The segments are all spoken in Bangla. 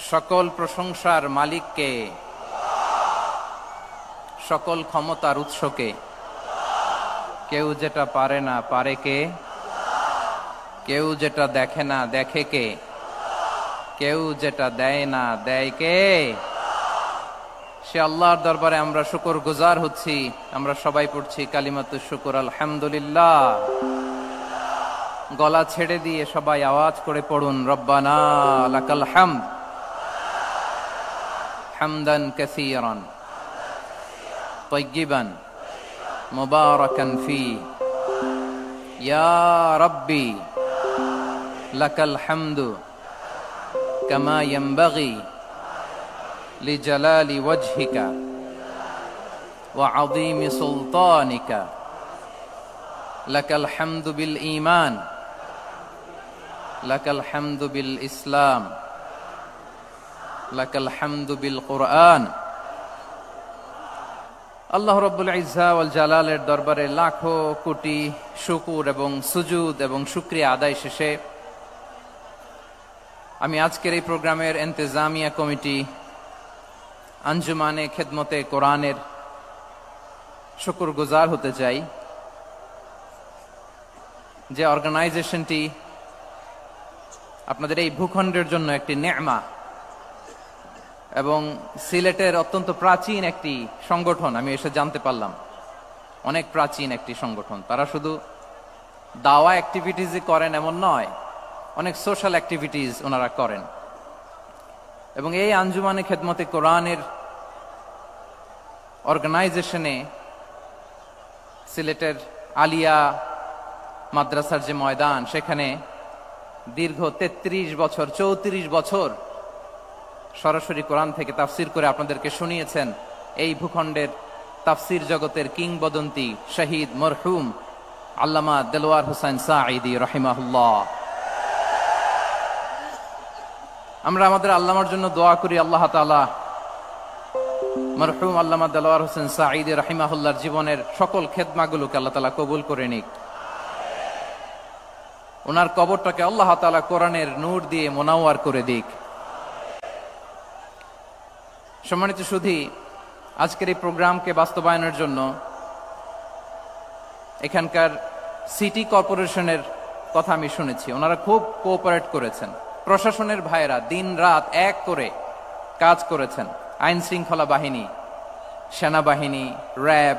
সকল প্রশংসার মালিককে, সকল ক্ষমতার উৎসকে। কেউ যেটা পারে না পারে কে? কেউ যেটা দেখে না দেখে কে? কেউ যেটা দেয় না দেয় কে? সে আল্লাহর দরবারে আমরা শুকর গুজার হচ্ছি। আমরা সবাই পড়ছি কালিমাতুশ শুকর, আলহামদুলিল্লাহ। গলা ছেড়ে দিয়ে সবাই আওয়াজ করে পড়ুন, রব্বানা লাকাল হামদ হামদান কাসীরান তাইয়্যিবান মুবারাকান ফি, ইয়া রাব্বি লাকাল হামদু কামা ইয়ানবাগি লিজালালি ওয়াজহিকা ওয়া আযীমি সুলতানিকা। লাকাল হামদু বিল ঈমান, লাকাল হামদু বিল ইসলাম, লাকাল হামদু বিল কুরআন। আল্লাহ রাব্বুল ইজ্জা ওয়াল জালালের দরবারে লাখো কোটি শুকর এবং সুজুদ এবং শুকরিয়া আদায় শেষে আমি আজকের এই প্রোগ্রামের ইন্তেজামিয়া কমিটি আঞ্জুমানে খেদমতে কোরআনের শুকরগুজার হতে চাই, যে অর্গানাইজেশনটি আপনাদের এই ভূখণ্ডের জন্য একটি নেমা এবং সিলেটের অত্যন্ত প্রাচীন একটি সংগঠন। আমি এসে জানতে পারলাম অনেক প্রাচীন একটি সংগঠন। তারা শুধু দাওয়া অ্যাক্টিভিটিসই করেন এমন নয়, অনেক সোশ্যাল অ্যাক্টিভিটিস ওনারা করেন। এবং এই আঞ্জুমানে খেদমতে কোরআনের অর্গানাইজেশনে সিলেটের আলিয়া মাদ্রাসার যে ময়দান, সেখানে দীর্ঘ 33 বছর 34 বছর সরাসরি কোরআন থেকে তাফসির করে আপনাদেরকে শুনিয়েছেন এই ভূখণ্ডের তাফসির জগতের কিংবদন্তি শহীদ মরহুম আল্লামা দেলোয়ার হোসেন সাঈদী রাহিমাহুল্লাহ। আমরা আমাদের আল্লামার জন্য দোয়া করি, আল্লাহ তাআলা মরহুম আল্লামা দেলোয়ার হোসেন সাঈদী রাহিমাহুল্লাহর জীবনের সকল খেদমাগুলোকে আল্লাহ তাআলা কবুল করে নিক। ওনার কবরটাকে আল্লাহ তাআলা কোরআনের নূর দিয়ে মোনাওয়ার করে দিক। সম্মানিত সুধী, আজকের এই প্রোগ্রামকে বাস্তবায়নের জন্য এখানকার সিটি কর্পোরেশনের কথা আমি শুনেছি, ওনারা খুব কোঅপারেট করেছেন। প্রশাসনের ভাইয়েরা দিন রাত এক করে কাজ করেছেন। আইন শৃঙ্খলা বাহিনী, সেনাবাহিনী, র্যাব,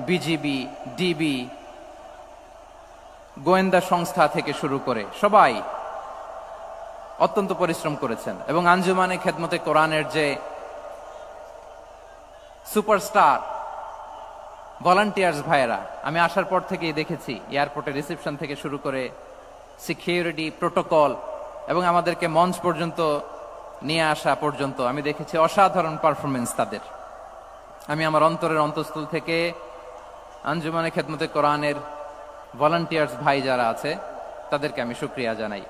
বিজিবি, ডিবি, গোয়েন্দা সংস্থা থেকে শুরু করে সবাই অত্যন্ত পরিশ্রম করেছেন। এবং আঞ্জুমানে খেদমতে কোরআনের যে সুপারস্টার ভলান্টিয়ার্স ভাইয়েরা, আমি আসার পর থেকেই দেখেছি এয়ারপোর্টে রিসেপশন থেকে শুরু করে সিকিউরিটি প্রোটোকল এবং আমাদেরকে মঞ্চ পর্যন্ত নিয়ে আসা পর্যন্ত আমি দেখেছি অসাধারণ পারফরমেন্স তাদের। আমি আমার অন্তরের অন্তঃস্থল থেকে আঞ্জুমানে খেদমতে কোরআনের ভলান্টিয়ার্স ভাই যারা আছে তাদেরকে আমি শুকরিয়া জানাই।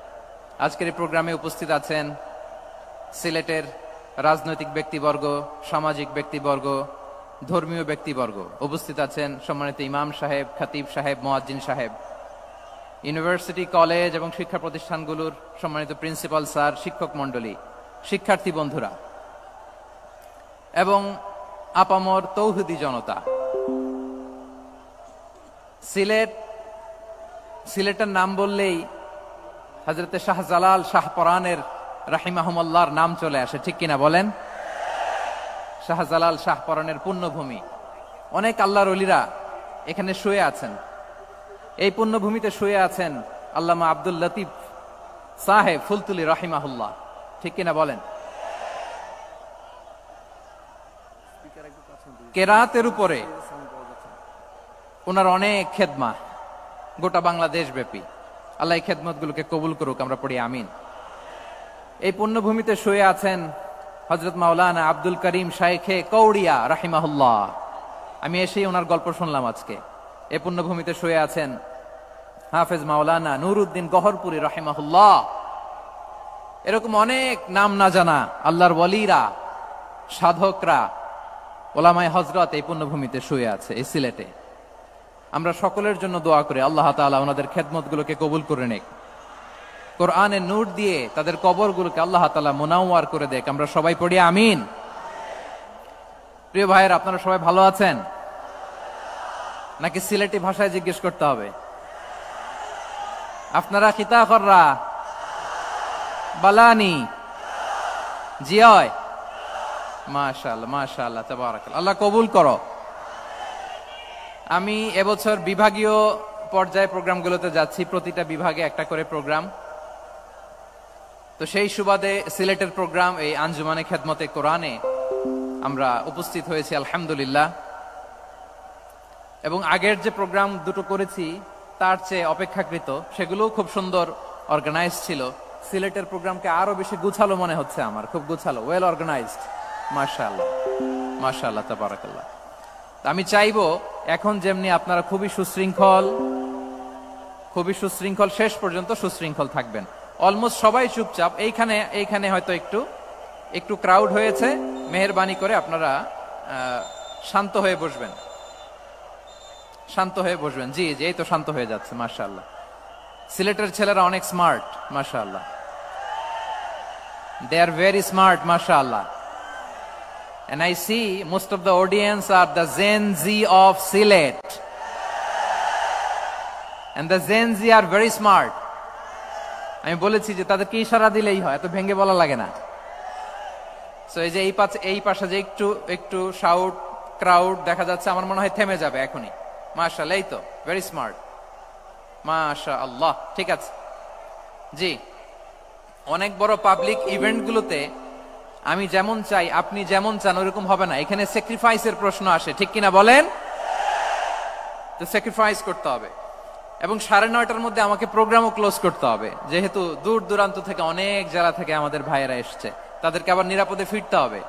আজকের এই প্রোগ্রামে উপস্থিত আছেন সিলেটের রাজনৈতিক ব্যক্তিবর্গ, সামাজিক ব্যক্তিবর্গ, ধর্মীয় ব্যক্তিবর্গ। উপস্থিত আছেন সম্মানিত ইমাম সাহেব, খতিব সাহেব, মুয়াজ্জিন সাহেব, ইউনিভার্সিটি, কলেজ এবং শিক্ষা প্রতিষ্ঠানগুলোর সম্মানিত প্রিন্সিপাল স্যার, শিক্ষক মণ্ডলী, শিক্ষার্থী বন্ধুরা এবং আপামর তৌহিদি জনতা। সিলেটের নাম বললেই হযরতে শাহজালাল শাহপরানের রাহিমাহুমুল্লাহর নাম চলে আসে, ঠিক কিনা বলেন? শাহজালাল শাহপরানের পুণ্যভূমি। অনেক আল্লাহর ওলিরা এখানে শুয়ে আছেন। এই পুণ্যভূমিতে শুয়ে আছেন আল্লামা আব্দুল লতিফ সাহেব ফুলতুলি রাহিমাহুল্লাহ, ঠিক কিনা বলেন? কেরাতের উপরে ওনার অনেক খেদমা গোটা বাংলাদেশ ব্যাপী। আল্লাহ এই খেদমতগুলোকে কবুল করুক, আমরা পড়ি আমিন। এই পুণ্যভূমিতে শুয়ে আছেন হযরত মাওলানা আব্দুল করিম শাইখে কৌড়িয়া রাহিমাহুল্লাহ। আমি এসেই ওনার গল্প শুনলাম আজকে। এই পুণ্যভূমিতে শুয়ে আছেন হাফেজ মাওলানা নুরউদ্দিন গহরপুরি রাহিমাহুল্লাহ। এরকম অনেক নাম না জানা আল্লাহর ওয়ালিরা, সাধকরা, ওলামায়ে হযরত এই পুণ্যভূমিতে শুয়ে আছে এই সিলেটে। আমরা সকলের জন্য দোয়া করি আল্লাহ তাআলা ওনাদের খেদমতগুলোকে কবুল করে নিক। কোরআনের নূর দিয়ে তাদের কবরগুলোকে আল্লাহ তাআলা মুনাওয়ার করে দেখ। আমরা সবাই পড়ি আমিন। প্রিয় ভাইয়ের, আপনারা সবাই ভালো আছেন নাকি সিলেটি ভাষায় জিজ্ঞেস করতে হবে? আপনারা খিতা কররা বালানি জিয়? মাশাআল্লাহ মাশাআল্লাহ তাবারাকাল্লাহ, আল্লাহ কবুল করো। আমি এবছর বিভাগীয় পর্যায়ে প্রোগ্রামগুলোতে যাচ্ছি, প্রতিটা বিভাগে একটা করে প্রোগ্রাম। তো সেই সুবাদে সিলেটের প্রোগ্রাম এই আঞ্জুমানে খেদমতে কোরআনে আমরা উপস্থিত হয়েছি আলহামদুলিল্লাহ। এবং আগের যে প্রোগ্রাম দুটো করেছি তার চেয়ে অপেক্ষাকৃত সেগুলোও খুব সুন্দর অর্গানাইজ ছিল। সিলেটের প্রোগ্রামকে আরো বেশি গুছালো মনে হচ্ছে আমার, খুব গুছালো, ওয়েল অর্গানাইজড। মাশাআল্লাহ মাশাআল্লাহ তাবারাকাল্লাহ। আমি চাইবো এখন যেমনি আপনারা খুবই সুশৃঙ্খল শেষ পর্যন্ত সুশৃঙ্খল থাকবেন। অলমোস্ট সবাই চুপচাপ, এইখানে হয়তো একটু ক্রাউড হয়েছে, মেহেরবানি করে আপনারা শান্ত হয়ে বসবেন, শান্ত হয়ে বসবেন। জি জি, এই তো শান্ত হয়ে যাচ্ছে। মাশাআল্লাহ, সিলেটের ছেলেরা অনেক স্মার্ট, মাশাআল্লাহ, they are very smart, mashallah. And I see most of the audience are the Gen Z of Silet, and the Gen Z are very smart. আমি বলেছি যে তাদেরকে ইশারা দিলেই হয়, এত ভেঙে বলা লাগে না। সো এই যে এই পাশে যে একটু শাউট ক্রাউড দেখা যাচ্ছে, আমার মনে হয় থেমে যাবে এখনই। মাশাআল্লাহ, এই তো ভেরি স্মার্ট, মাশাআল্লাহ। ঠিক আছে জি, অনেক বড় পাবলিক ইভেন্ট গুলোতে আমি যেমন চাই আপনি যেমন চান ওরকম হবে না, এখানে স্যাক্রিফাইসের প্রশ্ন আসে, ঠিক কিনা বলেন? তো স্যাক্রিফাইস করতে হবে। এবং 9:30টার মধ্যে আমাকে প্রোগ্রামও ক্লোজ করতে হবে, যেহেতু দূর দূরান্ত থেকে অনেক জেলা থেকে আমাদের ভাইয়েরা এসছে, তাদেরকে আবার নিরাপদে ফিরতে হবে।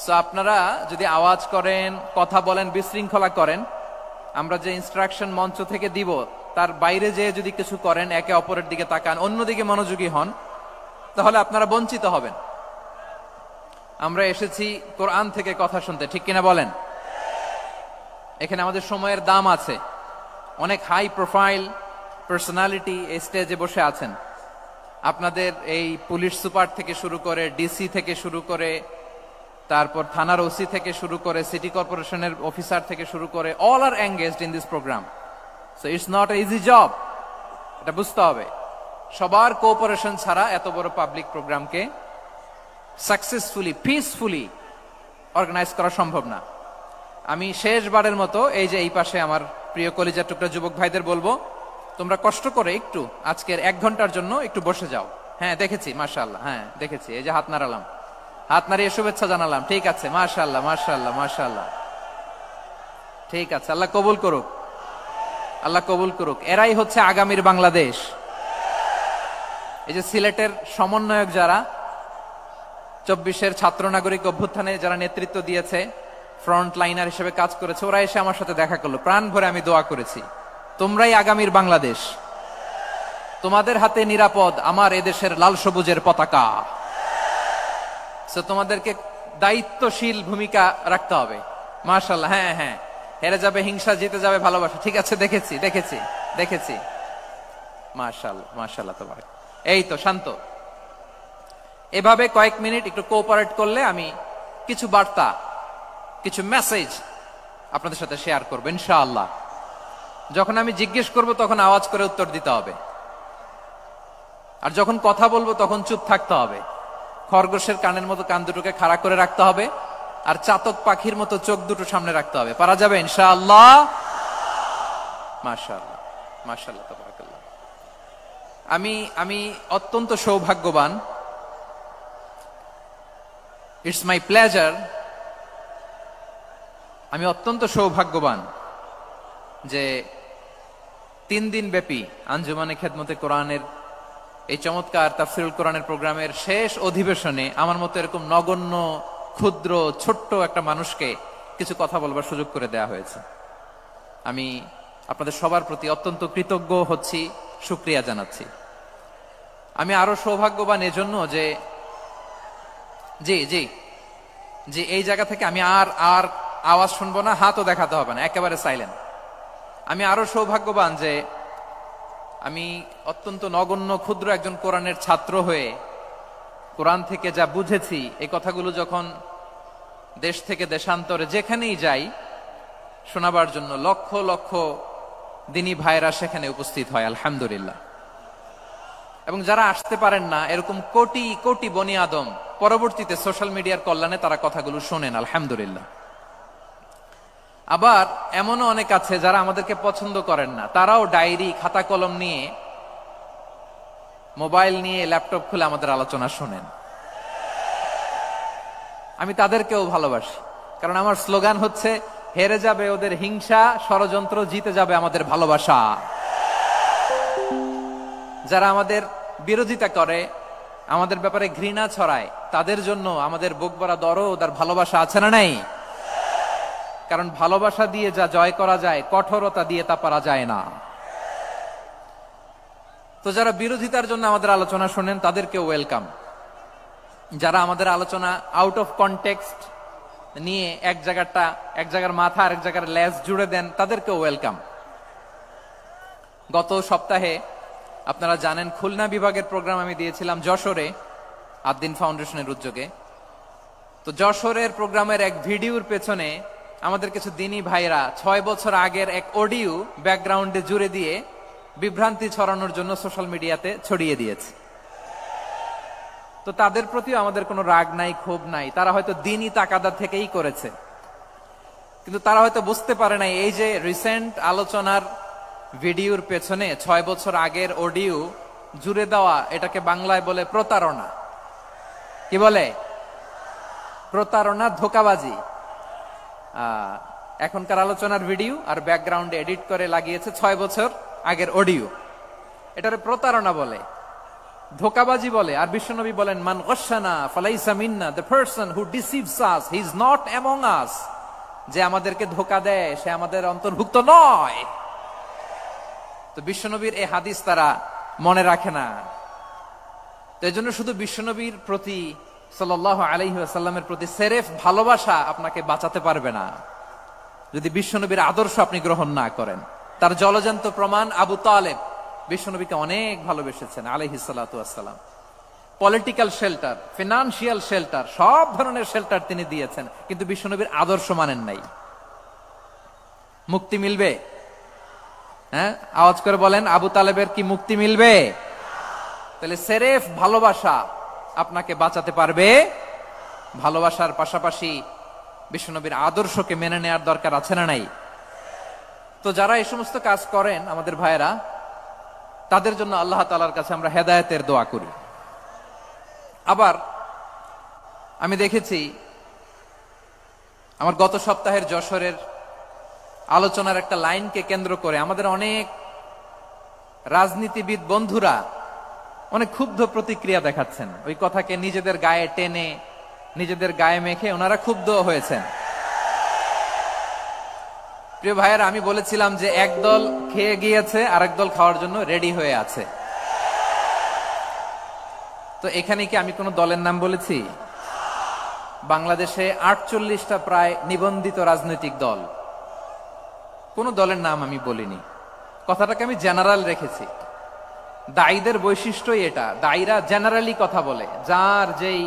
সো আপনারা যদি আওয়াজ করেন, কথা বলেন, বিশৃঙ্খলা করেন, আমরা যে ইনস্ট্রাকশন মঞ্চ থেকে দিব তার বাইরে যেয়ে যদি কিছু করেন, একে অপরের দিকে তাকান, অন্যদিকে মনোযোগী হন, তাহলে আপনারা বঞ্চিত হবেন। আমরা এসেছি কোরআন থেকে কথা শুনতে, ঠিক কিনা বলেন? এখানে আমাদের সময়ের দাম আছে। অনেক হাই প্রোফাইল পার্সোনালিটি এই স্টেজে বসে আছেন। আপনাদের এই পুলিশ সুপার থেকে শুরু করে, ডিসি থেকে শুরু করে, তারপর থানার ওসি থেকে শুরু করে, সিটি কর্পোরেশনের অফিসার থেকে শুরু করে, all are engaged in this programme. So it's not a easy job, এটা বুঝতে হবে। সবার কোঅপারেশন ছাড়া এত বড় পাবলিক প্রোগ্রামকে সাকসেসফুলি, পিসফুলি অর্গানাইজ করা সম্ভব না। আমি শেষবারের মতো এই যে এই পাশে আমার প্রিয় কলিজার টুকরা যুবক ভাইদের বলবো, তোমরা কষ্ট করে একটু আজকের 1 ঘন্টার জন্য একটু বসে যাও। হ্যাঁ দেখেছি, মাশাআল্লাহ, হ্যাঁ দেখেছি, এই যে হাত নাড়ালাম, হাত নাড়িয়ে শুভেচ্ছা জানালাম, ঠিক আছে, মাশাআল্লাহ মাশাআল্লাহ মাশাআল্লাহ, ঠিক আছে, আল্লাহ কবুল করুক, আল্লাহ কবুল করুক। এরাই হচ্ছে আগামীর বাংলাদেশ। এই যে সিলেটের সমন্বয়ক যারা 24-এর ছাত্র নাগরিক অভ্যুত্থানে যারা নেতৃত্ব দিয়েছে, ফ্রন্ট লাইনার হিসেবে কাজ করেছে, ওরা এসে আমার সাথে দেখা করলো, প্রাণ ভরে আমি দোয়া করেছি, তোমরাই আগামীর বাংলাদেশ, তোমাদের হাতে নিরাপদ আমার এদেশের লাল সবুজের পতাকা। তোমাদেরকে দায়িত্বশীল ভূমিকা রাখতে হবে। মাশাআল্লাহ, হ্যাঁ হ্যাঁ, হেরে যাবে হিংসা, জিতে যাবে ভালোবাসা, ঠিক আছে, দেখেছি দেখেছি দেখেছি, মাশাআল্লাহ মাশাআল্লাহ। তোমার এই তো শান্ত, এভাবে কয়েক মিনিট একটু কোঅপারেট করলে আমি কিছু বার্তা, কিছু মেসেজ আপনাদের সাথে শেয়ার করবো ইনশাআল্লাহ। যখন আমি জিজ্ঞেস করব তখন আওয়াজ করে উত্তর দিতে হবে, আর যখন কথা বলবো তখন চুপ থাকতে হবে। খরগোশের কানের মতো কান দুটোকে খাড়া করে রাখতে হবে, আর চাতক পাখির মতো চোখ দুটো সামনে রাখতে হবে। পারা যাবে ইনশাআল্লাহ? মাশাআল্লাহ মাশাআল্লাহ তাবারাকাল্লাহ। আমি অত্যন্ত সৌভাগ্যবান, ইটস মাই প্লেজার, আমি অত্যন্ত সৌভাগ্যবান যে 3 দিন ব্যাপী আঞ্জুমানে খেদমতে কোরআনের এই চমৎকার তাফসীরুল কোরআনের প্রোগ্রামের শেষ অধিবেশনে আমার মতো এরকম নগণ্য, ক্ষুদ্র, ছোট্ট একটা মানুষকে কিছু কথা বলবার সুযোগ করে দেয়া হয়েছে। আমি আপনাদের সবার প্রতি অত্যন্ত কৃতজ্ঞ হচ্ছি, শুকরিয়া জানাচ্ছি। আমি আরো সৌভাগ্যবান এজন্য যে জি জি জি এই জায়গা থেকে আমি আর আওয়াজ শুনবো না, হাতও দেখাতে হবে না, একেবারে সাইলেন্ট। আমি আরো সৌভাগ্যবান যে আমি অত্যন্ত নগণ্য ক্ষুদ্র একজন কোরআনের ছাত্র হয়ে কোরআন থেকে যা বুঝেছি, এই কথাগুলো যখন দেশ থেকে দেশান্তরে যেখানেই যাই শোনাবার জন্য লক্ষ লক্ষ দিনী ভাইরা সেখানে উপস্থিত হয় আলহামদুলিল্লাহ। এবং যারা আসতে পারেন না, এরকম কোটি কোটি বনি আদম পরবর্তীতে সোশ্যাল মিডিয়ার কল্যাণে তারা কথাগুলো শোনেন আলহামদুলিল্লাহ। আবার এমনও অনেক আছে যারা আমাদেরকে পছন্দ করেন না, তারাও ডায়েরি খাতা কলম নিয়ে, মোবাইল নিয়ে, ল্যাপটপ খুলে আমাদের আলোচনা শোনেন। আমি তাদেরকেও ভালোবাসি, কারণ আমার স্লোগান হচ্ছে হেরে যাবে ওদের হিংসা, ষড়যন্ত্র, জিতে যাবে আমাদের ভালোবাসা। যারা আমাদের বিরোধিতা করে, আমাদের ব্যাপারে ঘৃণা ছড়ায়, তাদের জন্য আমাদের বুক ভরা দরদ আর ভালোবাসা আছে না নাই? কারণ ভালোবাসা দিয়ে যা জয় করা যায়, কঠোরতা দিয়ে তা পারা যায় না। তো যারা বিরোধিতার জন্য আমাদের আলোচনা শোনেন তাদেরকে ওয়েলকাম। যারা আমাদের আলোচনা আউট অফ কনটেক্সট নিয়ে এক জায়গার মাথা আর এক জায়গার লেজ জুড়ে দেন, তাদেরকে ওয়েলকাম। গত সপ্তাহে আপনারা জানেন খুলনা বিভাগের প্রোগ্রাম আমি দিয়েছিলাম যশোরে আদ্দিন ফাউন্ডেশনের উদ্যোগে। তো যশোরের প্রোগ্রামের এক ভিডিওর পেছনে আমাদের কিছু দিনী ভাইরা 6 বছর আগের এক অডিও ব্যাকগ্রাউন্ডে জুড়ে দিয়ে বিভ্রান্তি ছড়ানোর জন্য সোশ্যাল মিডিয়াতে ছড়িয়ে দিয়েছে। তো তাদের প্রতিও আমাদের কোনো রাগ নাই, ক্ষোভ নাই। তারা হয়তো দিনই তাকাদা থেকেই করেছে, কিন্তু তারা হয়তো বুঝতে পারে নাই এই যে রিসেন্ট আলোচনার ভিডিওর পেছনে 6 বছর আগের অডিও জুড়ে দেওয়া, এটাকে বাংলায় বলে প্রতারণা। কি বলে? প্রতারণা, ধোঁকাবাজি। এখনকার আলোচনার ভিডিও আর ব্যাকগ্রাউন্ডে এডিট করে লাগিয়েছে 6 বছর আগের অডিও। এটারে প্রতারণা বলে, ধোঁকাবাজি বলে। আর বিশ্বনবী বলেন, মান গশানা ফালাইসা মিন্না, the person who deceives us he is not among us. যে আমাদেরকে ধোঁকা দেয় সে আমাদের অন্তর্ভুক্ত নয়। তো বিশ্বনবীর এই হাদিস তারা মনে রাখে না। তো এই জন্য শুধু বিশ্বনবীর প্রতি সাল্লাল্লাহু আলাইহি ওয়াসাল্লামের প্রতি সেরেফ ভালোবাসা আপনাকে বাঁচাতে পারবে না যদি বিশ্বনবীর আদর্শ আপনি গ্রহণ না করেন। তার জলজান্ত প্রমাণ আবু তালেব বিশ্বনবীকে অনেক ভালোবেসেছেন আলাইহিস সালাতু ওয়াসসালাম। পলিটিক্যাল শেল্টার, ফিনান্সিয়াল শেল্টার, সব ধরনের শেল্টার তিনি দিয়েছেন, কিন্তু বিশ্বনবীর আদর্শ মানেন নাই। মুক্তি মিলবে? হ্যাঁ, আওয়াজ করে বলেন, আবু তালেবের কি মুক্তি মিলবে? তাহলে সেরেফ ভালোবাসা আপনাকে বাঁচাতে পারবে। ভালোবাসার পাশাপাশি বিশ্বনবীর আদর্শকে মেনে নেওয়ার দরকার আছে না নাই? তো যারা এই সমস্ত কাজ করেন আমাদের ভাইয়েরা, তাদের জন্য আল্লাহ তাআলার কাছে আমরা হেদায়েতের দোয়া করি। আবার আমি দেখেছি আমার গত সপ্তাহের যশোরের আলোচনার একটা লাইনকে কেন্দ্র করে আমাদের অনেক রাজনীতিবিদ বন্ধুরা অনেক ক্ষুব্ধ প্রতিক্রিয়া দেখাচ্ছেন। ওই কথাকে নিজেদের গায়ে টেনে, নিজেদের গায়ে মেখে ওনারা ক্ষুব্ধ হয়েছেন। প্রিয় ভাইয়েরা, আমি বলেছিলাম যে একদল খেয়ে গিয়েছে, আরেক দল খাওয়ার জন্য রেডি হয়ে আছে। তো এখানে কি আমি কোন দলের নাম বলেছি? বাংলাদেশে 48টা প্রায় নিবন্ধিত রাজনৈতিক দল, কোন দলের নাম আমি বলিনি। কথাটাকে আমি জেনারেল রেখেছি। দায়ীদের বৈশিষ্ট্যই এটা, দায়ীরা জেনারেলি কথা বলে, যার যেই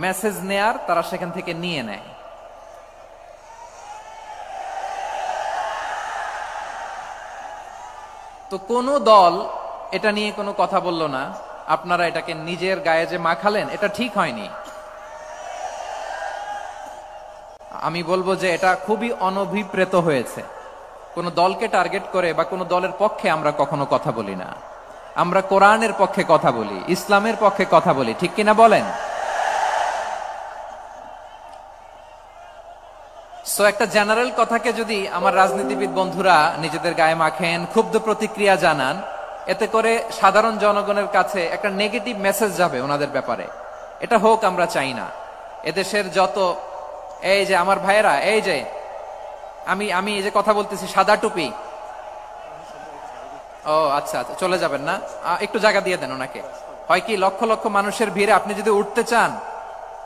মেসেজ নেয়ার তারা সেখান থেকে নিয়ে নেয়। তো কোন দল এটা নিয়ে কোনো কথা বলল না। আপনারা এটাকে নিজের গায়ে যে মাখালেন, এটা ঠিক হয়নি। আমি বলবো যে এটা খুবই অনভিপ্রেত হয়েছে। কোন দলকে টার্গেট করে বা কোন দলের পক্ষে আমরা কখনো কথা বলি না। আমরা কোরআনের পক্ষে কথা বলি, ইসলামের পক্ষে কথা বলি, ঠিক কিনা বলেন? সো একটা জেনারেল কথাকে যদি আমার রাজনীতিবিদ বন্ধুরা নিজেদের গায়ে মাখেন, ক্ষুব্ধ প্রতিক্রিয়া জানান, এতে করে সাধারণ জনগণের কাছে একটা নেগেটিভ মেসেজ যাবে ওনাদের ব্যাপারে। এটা হোক আমরা চাই না। এদেশের যত এই যে আমার ভাইয়েরা, এই যে আমি এই যে কথা বলতেছি, সাদা টুপি, ও আচ্ছা আচ্ছা, চলে যাবেন না, একটু জায়গা দিয়ে দেন ওনাকে। হয় কি, লক্ষ লক্ষ মানুষের ভিড়ে আপনি যদি উঠতে চান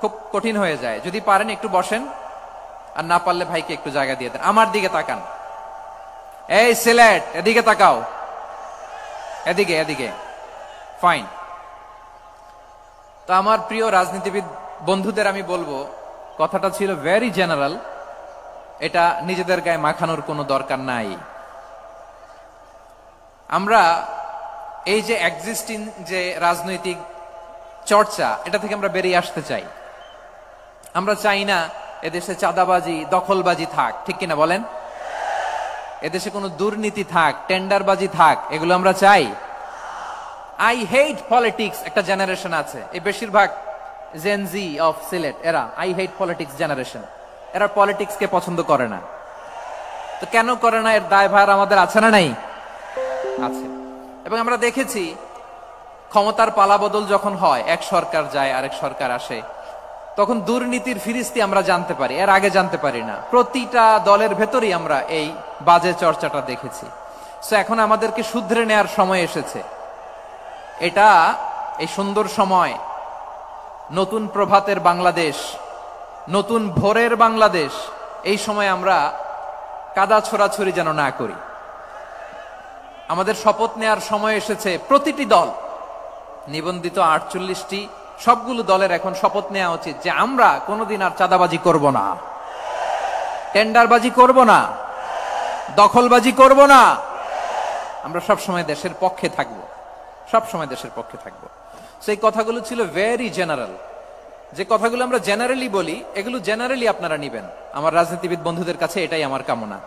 খুব কঠিন হয়ে যায়। যদি পারেন একটু বসেন, আর না পারলে ভাইকে একটু জায়গা দিয়ে দেন। আমার দিকে তাকান, এই সিলেট, এদিকে তাকাও। এদিকে এদিকে, ফাইন। তো আমার প্রিয় রাজনীতিবিদ বন্ধুদের আমি বলবো, কথাটা ছিল ভেরি জেনারেল, এটা নিজেদের গায়ে মাখানোর কোনো দরকার নাই। আমরা এই যে এক্সিস্টিং যে রাজনৈতিক চর্চা, এটা থেকে আমরা বেরিয়ে আসতে চাই। আমরা চাই না এদেশে চাঁদাবাজি, দখলবাজি থাক, ঠিক কিনা বলেন? এদেশে কোনো দুর্নীতি থাক, টেন্ডারবাজি থাক, এগুলো আমরা চাই? আই হেট পলিটিক্স একটা জেনারেশন আছে, এই বেশিরভাগ জেনজি অফ সিলেট, এরা আই হেট পলিটিক্স জেনারেশন, এরা পলিটিক্স কে পছন্দ করে না। তো কেন করে না, এর দায়ভার আমাদের আছে না নাই? আছে। এবং আমরা দেখেছি ক্ষমতার পালাবদল যখন হয়, এক সরকার যায় আরেক সরকার আসে, তখন দুর্নীতির ফিরিস্তি আমরা জানতে পারি, এর আগে জানতে পারি না। প্রতিটা দলের ভেতরেই আমরা এই বাজে চর্চাটা দেখেছি। সো এখন আমাদেরকে শুধরে নেয়ার সময় এসেছে। এটা এই সুন্দর সময়, নতুন প্রভাতের বাংলাদেশ, নতুন ভোরের বাংলাদেশ, এই সময় আমরা কাদা ছোড়াছুড়ি যেন না করি। আমাদের শপথ নেয়ার সময় এসেছে। প্রতিটি দল, নিবন্ধিত 48টি, সবগুলো দলের এখন শপথ নেওয়া উচিত যে আমরা কোনোদিন আর চাঁদাবাজি করব না, টেন্ডারবাজি করব না, দখলবাজি করব না। আমরা সবসময় দেশের পক্ষে থাকব, সবসময় দেশের পক্ষে থাকব। সেই কথাগুলো ছিল ভেরি জেনারেল। যে কথাগুলো আমরা জেনারেলি বলি, এগুলো জেনারেলি আপনারা নিবেন। আমার রাজনীতিবিদ বন্ধুদের কাছে এটাই আমার কামনা।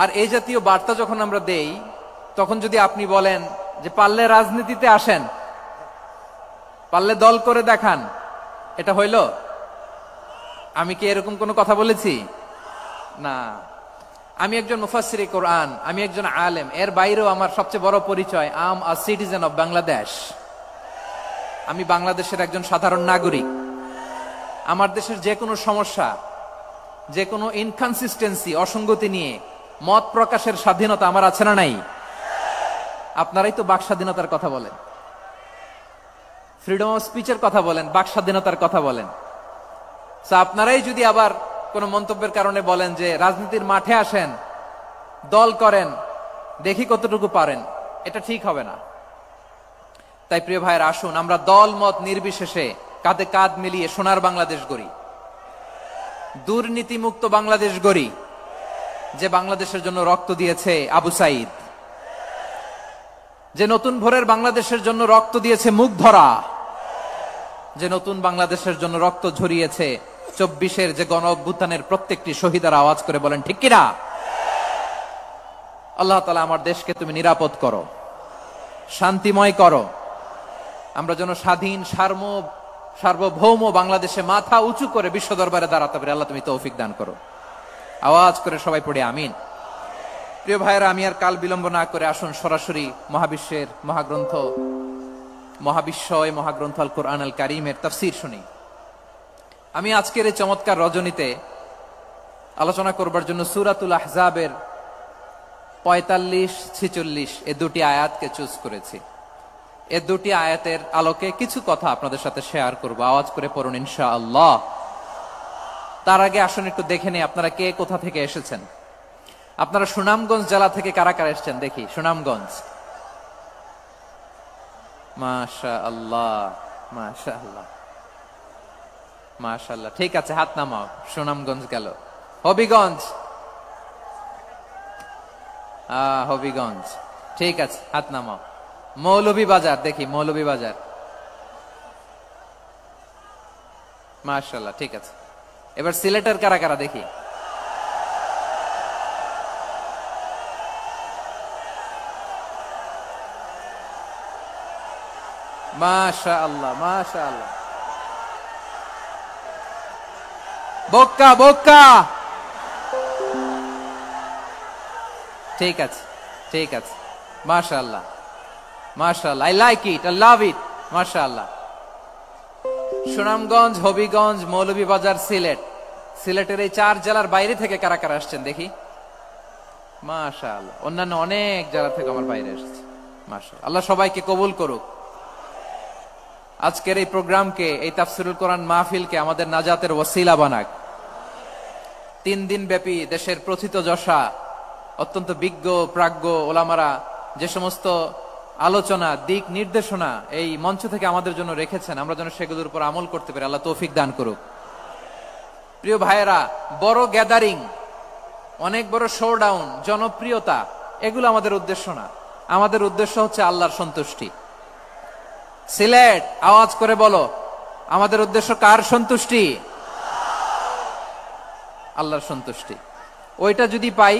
আর এই জাতীয় বার্তা যখন আমরা দেই, তখন যদি আপনি বলেন যে পারলে রাজনীতিতে আসেন, পারলে দল করে দেখান, এটা হইল? আমি কি এরকম কোনো কথা বলেছি? না। আমি একজন মুফাসসিরে কোরআন, আমি একজন আলেম, এর বাইরেও আমার সবচেয়ে বড় পরিচয় আম আ সিটিজেন অফ বাংলাদেশ। আমি বাংলাদেশের একজন সাধারণ নাগরিক। আমার দেশের যে কোনো সমস্যা, যে কোনো ইনকনসিস্টেন্সি, অসঙ্গতি নিয়ে মত প্রকাশের স্বাধীনতা আমার আছে না নাই? আপনারাই তো বাক স্বাধীনতার কথা বলেন, ফ্রিডম অফ স্পিচের কথা বলেন, বাক স্বাধীনতার কথা বলেন। আপনারাই যদি আবার কোন মন্তব্যের কারণে বলেন যে রাজনীতির মাঠে আসেন, দল করেন, দেখি কতটুকু পারেন, এটা ঠিক হবে না। তাই প্রিয় ভাইয়ের, আসুন আমরা দল মত নির্বিশেষে কাঁধে কাঁধ মিলিয়ে সোনার বাংলাদেশ গড়ি, দুর্নীতিমুক্ত বাংলাদেশ গড়ি, যে বাংলাদেশের জন্য রক্ত দিয়েছে আবু সাইদ, যে নতুন ভোরের বাংলাদেশের জন্য রক্ত দিয়েছে মুগ্ধরা, যে নতুন বাংলাদেশের জন্য রক্ত ঝরিয়েছে 24-এর যে গণ অভ্যুত্থানের প্রত্যেকটি শহীদের আওয়াজ করে বলেন ঠিক কিনা? আল্লাহ তাআলা আমার দেশকে তুমি নিরাপদ করো, শান্তিময় করো। আমরা যেন স্বাধীন সার্বভৌম বাংলাদেশে মাথা উঁচু করে বিশ্ব দরবারে দাঁড়াতে পারি। আল্লাহ তুমি তৌফিক দান করো। আওয়াজ করে সবাই পড়ে আমিন। প্রিয় ভাইয়েরা, আমি আর কাল বিলম্ব না করে আসুন সরাসরি মহাবিশ্বের মহাগ্রন্থ, মহাগ্রন্থ আল কোরআন আল কারীমের তাফসীর শুনি। আমি আজকের এই চমৎকার রজনীতে আলোচনা করবার জন্য সূরাতুল আহজাবের 45-46 এই দুটি আয়াতকে চুজ করেছি। এই দুটি আয়াতের আলোকে কিছু কথা আপনাদের সাথে শেয়ার করব। আওয়াজ করে পড়ুন ইনশাআল্লাহ। তার আগে আসুন একটু দেখে নেই আপনারা কে কোথা থেকে এসেছেন। আপনারা সুনামগঞ্জ জেলা থেকে কারা কারা এসেছেন দেখি। সুনামগঞ্জ, মাশাআল্লাহ মাশাআল্লাহ মাশাআল্লাহ, ঠিক আছে, হাত নামাও। সুনামগঞ্জ গেল। হবিগঞ্জ, হবিগঞ্জ, ঠিক আছে, হাত নামাও। মৌলভীবাজার দেখি, মৌলভীবাজার, মাশাআল্লাহ, ঠিক আছে। এবার সিলেটের কারা কারা দেখি। মাশাআল্লাহ মাশাআল্লাহ। বক্কা বক্কা, ঠিক আছে ঠিক আছে, মাশাআল্লাহ মাশাআল্লাহ, I like it, I love it, মাশাআল্লাহ। সুনামগঞ্জ, হবিগঞ্জ, মৌলভীবাজার, সিলেট। সিলেটের এই 4 জেলার বাইরে থেকে কারা কারা আসছেন দেখি। মাশাআল্লাহ, অন্যান্য অনেক জেলা থেকে আমার বাইরে এসেছে। মাশাআল্লাহ, আল্লাহ সবাইকে কবুল করুক। আজকের এই প্রোগ্রামকে, এই তাফসীরুল কোরআন মাহফিলকে আমাদের নাজাতের ওসিলা বানাক। 3 দিন ব্যাপী দেশের প্রথিতযশা অত্যন্ত বিজ্ঞ প্রাজ্ঞ ওলামারা যে সমস্ত আলোচনা, দিক নির্দেশনা এই মঞ্চ থেকে আমাদের জন্য রেখেছেন, আমরা যেন সেগুলোর উপর আমল করতে পারি। আল্লাহ তৌফিক দান করুক। প্রিয় ভাইয়েরা, বড় গ্যাদারিং, অনেক বড় শোডাউন, জনপ্রিয়তা, এগুলো আমাদের উদ্দেশ্য না। আমাদের উদ্দেশ্য হচ্ছে আল্লাহর সন্তুষ্টি। সিলেট, আওয়াজ করে বলো, আমাদের উদ্দেশ্য কার সন্তুষ্টি? আল্লাহর সন্তুষ্টি। ওইটা যদি পাই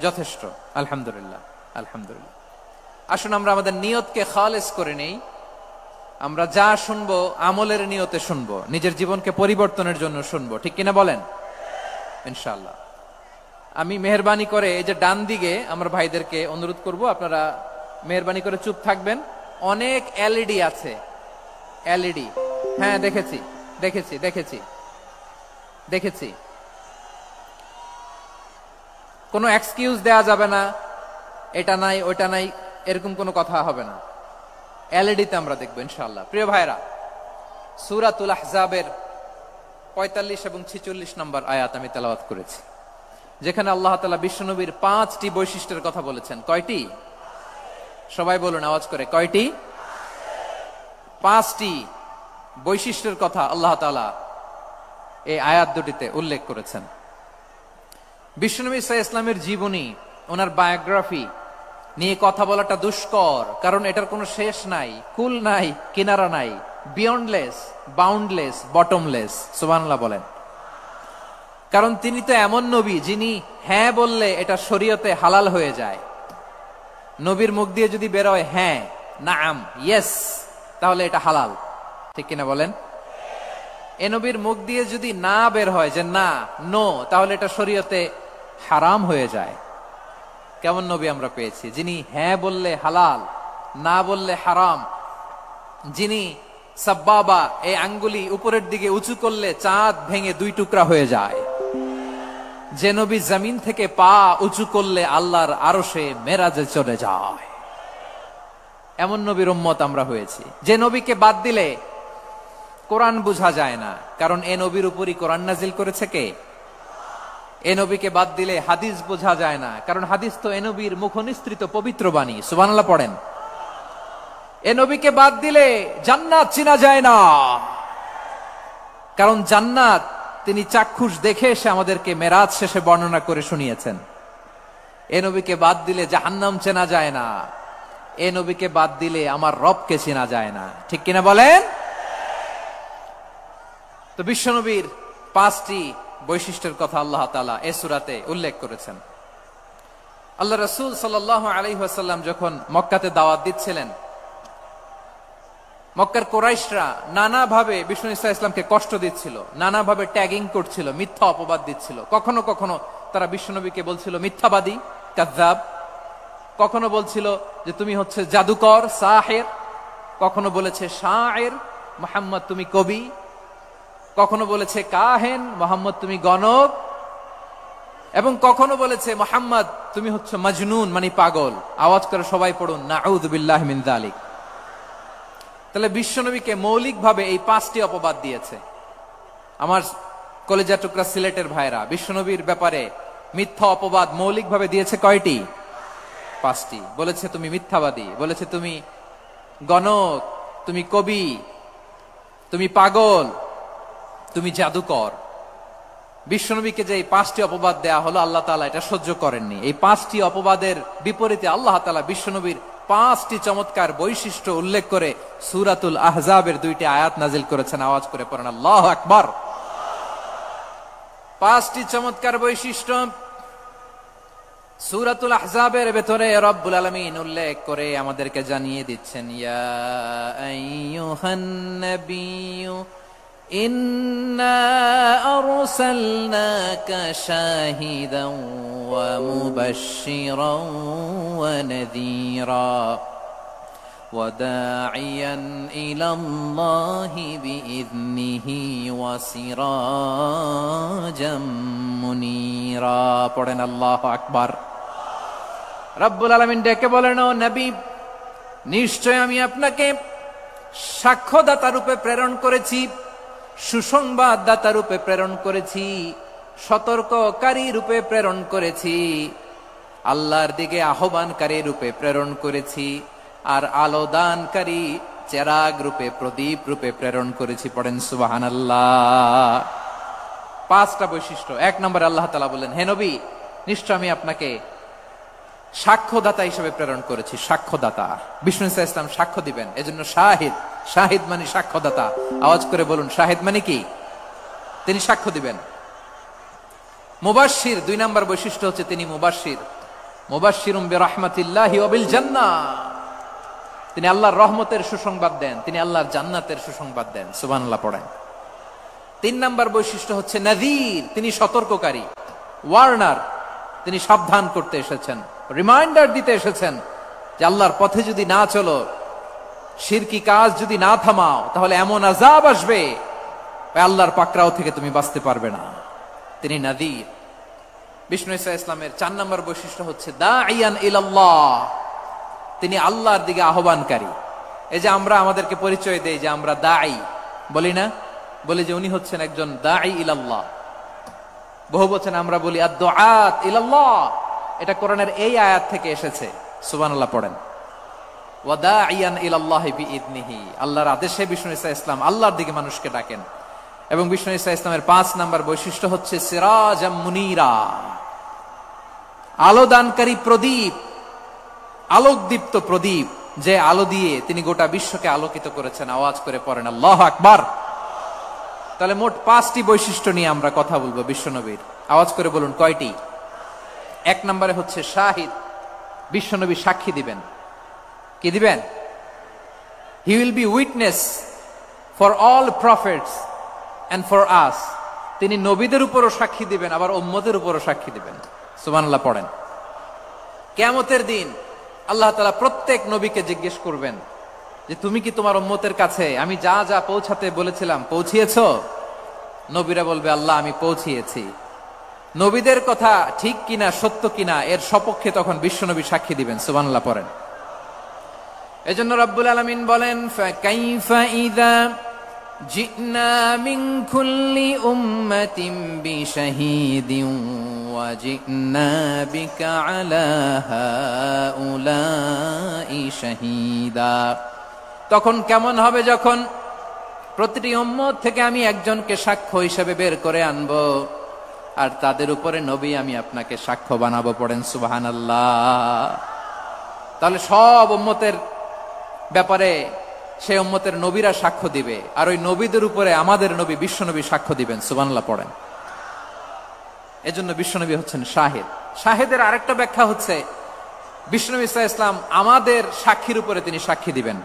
যথেষ্ট। আলহামদুলিল্লাহ, আলহামদুলিল্লাহ। আসুন আমরা আমাদের নিয়তকে খালেস করে নেই। আমরা যা শুনবো আমলের নিয়তে শুনবো, নিজের জীবনকে পরিবর্তনের জন্য শুনবো, ঠিক কিনা বলেন? ইনশাআল্লাহ। আমি মেহরবানি করে এই যে ডান দিকে আমার ভাইদেরকে অনুরোধ করব, আপনারা মেহরবানি করে চুপ থাকবেন। অনেক এলইডি আছে, এলইডি। হ্যাঁ, দেখেছি দেখেছি দেখেছি দেখেছি। কোনো এক্সকিউজ দেয়া যাবে না, এটা নাই ওইটা নাই, এরকম কোনো কথা হবে না। এলইডিতে আমরা দেখবো ইনশাআল্লাহ। প্রিয় ভাইরা, সূরাতুল আহজাবের 45 এবং 46 নম্বর আয়াত আমি তেলাওয়াত করেছি, যেখানে আল্লাহ তাআলা বিশ্বনবীর 5টি বৈশিষ্ট্যের কথা বলেছেন। কয়টি? সবাই বলুন আওয়াজ করে, কয়টি? 5টি বৈশিষ্ট্যের কথা আল্লাহ তাআলা এই আয়াত দুটিতে উল্লেখ করেছেন। বিশ্বনবী সাল্লাল্লাহু আলাইহি ওয়াসাল্লামের জীবনী, ওনার বায়োগ্রাফি নিয়ে কথা বলাটা দুষ্কর, কারণ এটার কোনো শেষ নাই, কুল নাই, কিনারা নাই, বিয়ন্ডলেস, বাউন্ডলেস, বটমলেস। সুবহানাল্লাহ বলেন। কারণ তিনি তো এমন নবী যিনি হ্যাঁ বললে এটা শরীয়তে হালাল হয়ে যায়। নবীর মুখ দিয়ে যদি বেরোয় হ্যাঁ, নাম, ইয়েস, তাহলে এটা হালাল, ঠিক কিনা বলেন? এ নবীর মুখ দিয়ে যদি না বের হয় যে না, নো, তাহলে এটা শরীয়তে হারাম হয়ে যায়। কেমন নবী আমরা পেয়েছি, যিনি হ্যাঁ বললে হালাল, না বললে হারাম, যিনি সাব্বাবা, এই আঙ্গুলি উপরের দিকে উঁচু করলে চাঁদ ভেঙে 2 টুকরা হয়ে যায়, যে নবী জমিন থেকে পা উঁচু করলে আল্লাহর আরশে মেরাজে চলে যায়, এমন নবীর উম্মত আমরা হয়েছি। যে নবীকে বাদ দিলে কোরআন বুঝা যায় না, কারণ এ নবীর উপরই কোরআন নাজিল করেছে কে? এ নবীকে বাদ দিলে হাদিস বোঝা যায় না, কারণ হাদিস তো এ নবীর মুখনিসৃত পবিত্র বাণী। সুবহানাল্লাহ পড়েন। এ নবীকে বাদ দিলে জান্নাত চিনা যায় না, কারণ জান্নাত তিনি চাক্ষুষ দেখে এসে আমাদেরকে মেরাজ শেষে বর্ণনা করে শুনিয়েছেন। এ নবীকে বাদ দিলে জাহান্নাম চেনা যায় না, এ নবীকে বাদ দিলে আমার রবকে চেনা যায় না, ঠিক কিনা বলেন? তো বিশ্বনবীর 5টি বৈশিষ্ট্যের কথা আল্লাহ তাআলা এই সূরাতে উল্লেখ করেছেন। আল্লাহ রাসূল সাল্লাল্লাহু আলাইহি ওয়াসাল্লাম যখন মক্কাতে দাওয়াত দিচ্ছিলেন, মক্কার কুরাইশরা নানাভাবে বিষ্ণু ঈসা ইসলামকে কষ্ট দিচ্ছিল, নানাভাবে ট্যাগিং করছিল, মিথ্যা অপবাদ দিচ্ছিল। কখনো কখনো তারা বিশ্বনবীকে বলছিল মিথ্যাবাদী, কাযযাব। কখনো বলছিল যে তুমি হচ্ছে জাদুকর, সাহির। কখনো বলেছে শায়ের, মুহাম্মদ তুমি কবি। কখনো বলেছে কাহেন, মুহাম্মদ তুমি গণক। এবং কখনো বলেছে মুহাম্মদ তুমি হচ্ছে মাজনুন, মানে পাগল। আওয়াজ করে সবাই পড়ুন, নাউযু বিল্লাহি মিন যালিক। তাহলে বিশ্বনবীকে মৌলিকভাবে এই 5টি অপবাদ দিয়েছে। আমার কলেজা টুকরা সিলেটের ভাইরা, বিশ্বনবীর ব্যাপারে মিথ্যা অপবাদ মৌলিকভাবে দিয়েছে কয়টি? 5টি। বলেছে তুমি মিথ্যাবাদী, বলেছে তুমি গণক, তুমি কবি, তুমি পাগল, তুমি জাদুকর। বিশ্বনবীকে যে এই 5টি অপবাদ দেয়া হলো, আল্লাহ তাআলা এটা সহ্য করেননি। এই 5টি অপবাদের বিপরীতে আল্লাহ তাআলা বিশ্বনবীর 5টি চমৎকার বৈশিষ্ট্য উল্লেখ করে সূরাতুল আহজাবের 2টি আয়াত নাজিল করেছেন। আওয়াজ করে পড়েন আল্লাহু আকবার। 5টি চমৎকার বৈশিষ্ট্য সূরাতুল আহজাবের ভেতরে রব্বুল আলামিন উল্লেখ করে আমাদেরকে জানিয়ে দিচ্ছেন, ইয়া আইয়ুহান নাবিয়্যু ইন্না আরসালনাকা শাহিদান ওয়া মুবাশশিরান ওয়া নাযীরা ওয়া দাঈয়ান ইলাল্লাহি বিইذনিহি ওয়া সিরাজাম মুনীরা। পড়েন আল্লাহু আকবার। রব্বুল আলামিন ডেকে বলেন, ও নবী, নিশ্চয় আমি আপনাকে সাক্ষ্যদাতা রূপে প্রেরণ করেছি, সুসংবাদদাতা রূপে প্রেরণ করেছি, সতর্ককারী রূপে প্রেরণ করেছি, আল্লাহর দিকে আহ্বানকারী রূপে প্রেরণ করেছি, আর আলো দানকারী চেরাগ রূপে, প্রদীপ রূপে প্রেরণ করেছি। পড়েন সুবহানাল্লাহ। 5টা বৈশিষ্ট্য। 1 নম্বরে আল্লাহ তাআলা বললেন, হে নবী, নিশ্চয় আমি আপনাকে সাক্ষ্যদাতা হিসেবে প্রেরণ করেছি। সাক্ষ্যদাতা, বিষ্ণু ইসা ইসলাম সাক্ষ্য দিবেন, এজন্য শাহিদ। শাহিদ মানে সাক্ষ্যদাতা। আওয়াজ করে বলুন, শাহিদ মানে কি? তিনি সাক্ষ্য দিবেন। মুবাশশির, 2 নম্বর বৈশিষ্ট্য হচ্ছে তিনি মুবাশশির। মুবাশশিরুম বিরাহমাতিল্লাহি ওয়া বিল জান্নাহ, তিনি আল্লাহর রহমতের সুসংবাদ দেন, তিনি আল্লাহর জান্নাতের সুসংবাদ দেন। সুবহানাল্লাহ পড়েন। 3 নম্বর বৈশিষ্ট্য হচ্ছে নাযীর, তিনি সতর্ককারী। ওয়ার্নার, তিনি সাবধান করতে এসেছেন, রিমাইন্ডার দিতে এসেছেন যে আল্লাহর পথে যদি না চলো, শিরকি কাজ যদি না থামাও, তাহলে এমন আযাব আসবে আল্লাহর পাকড়াও থেকে তুমি বাঁচতে পারবে না। তিনি নাযীর। বিষ্ণু ইসা ইসলামের 4 নম্বর বৈশিষ্ট্য হচ্ছে দাঈয়ান ইলাল্লাহ, তিনি আল্লাহর দিকে আহ্বানকারী। এই যে আমরা আমাদেরকে পরিচয় দেই যে আমরা দাঈ, বলি না? বলি যে উনি হচ্ছেন একজন দাঈ ইলাল্লাহ। বহু বচন আমরা বলি আদ-দুআত ইলাল্লাহ, এটা কোরআনের এই আয়াত থেকে এসেছে। সুবহানাল্লাহ পড়েন। ওয়া দাঈয়ান ইলাল্লাহি বিইذনিহি, আল্লাহর আদেশে বিষ্ণু ইসা ইসলাম আল্লাহর দিকে মানুষকে ডাকেন। এবং বিষ্ণু ইসা ইসলামের 5 নম্বর বৈশিষ্ট্য হচ্ছে সিরাজাম মুনীরা, আলোদানকারী প্রদীপ, আলোকদীপ্ত প্রদীপ, যে আলো দিয়ে তিনি গোটা বিশ্বকে আলোকিত করেছেন। আওয়াজ করে পড়েন আল্লাহু আকবার। তাহলে মোট 5টি বৈশিষ্ট্য নিয়ে আমরা কথা বলবো বিশ্বনবীর। আওয়াজ করে বলুন কয়টি? 1 নম্বরে হচ্ছে শাহিদ, বিশ্বনবী সাক্ষী দিবেন। কি দিবেন? He will be witness for all prophets and for us, তিনি নবীদের উপরও সাক্ষী দিবেন, আবার উম্মতের উপরও সাক্ষী দিবেন। সুবহানাল্লাহ পড়েন। কিয়ামতের দিন আল্লাহ তাআলা প্রত্যেক নবীকে জিজ্ঞেস করবেন যে তুমি কি তোমার উম্মতের কাছে আমি যা যা পৌঁছাতে বলেছিলাম পৌঁছিয়েছো? নবীরা বলবে আল্লাহ আমি পৌঁছিয়েছি। নবীদের কথা ঠিক কিনা, সত্য কিনা, এর সপক্ষে তখন বিশ্বনবী সাক্ষী দিবেন। সুবহানাল্লাহ পড়েন। এজন্য রব্বুল আলামিন বলেন, ফাকাইফা ইযা জি'না মিন কুল্লি উম্মাতিন বিশাহীদিন ওয়া জি'না বিকা আলা হাউলাই শাহীদা। তখন কেমন হবে যখন প্রতিটি উম্মত থেকে আমি একজনকে সাক্ষ্য হিসেবে বের করে আনবো, আর তাদের উপরে নবী আমি আপনাকে সাক্ষ্য বানাবো। পড়েন সুবহানাল্লাহ। তাহলে সব উম্মতের ব্যাপারে সেই উম্মতের নবীরা সাক্ষ্য দিবে, আর ওই নবীদের উপরে আমাদের নবী বিশ্বনবী সাক্ষ্য দিবেন। সুবহানাল্লাহ পড়েন। এজন্য বিশ্বনবী হচ্ছেন শাহিদ। শাহিদের আরেকটা ব্যাখ্যা হচ্ছে বিশ্বনবী সাল্লাল্লাহু আলাইহি ওয়াসাল্লাম আমাদের সাক্ষীর উপরে তিনি সাক্ষী দিবেন।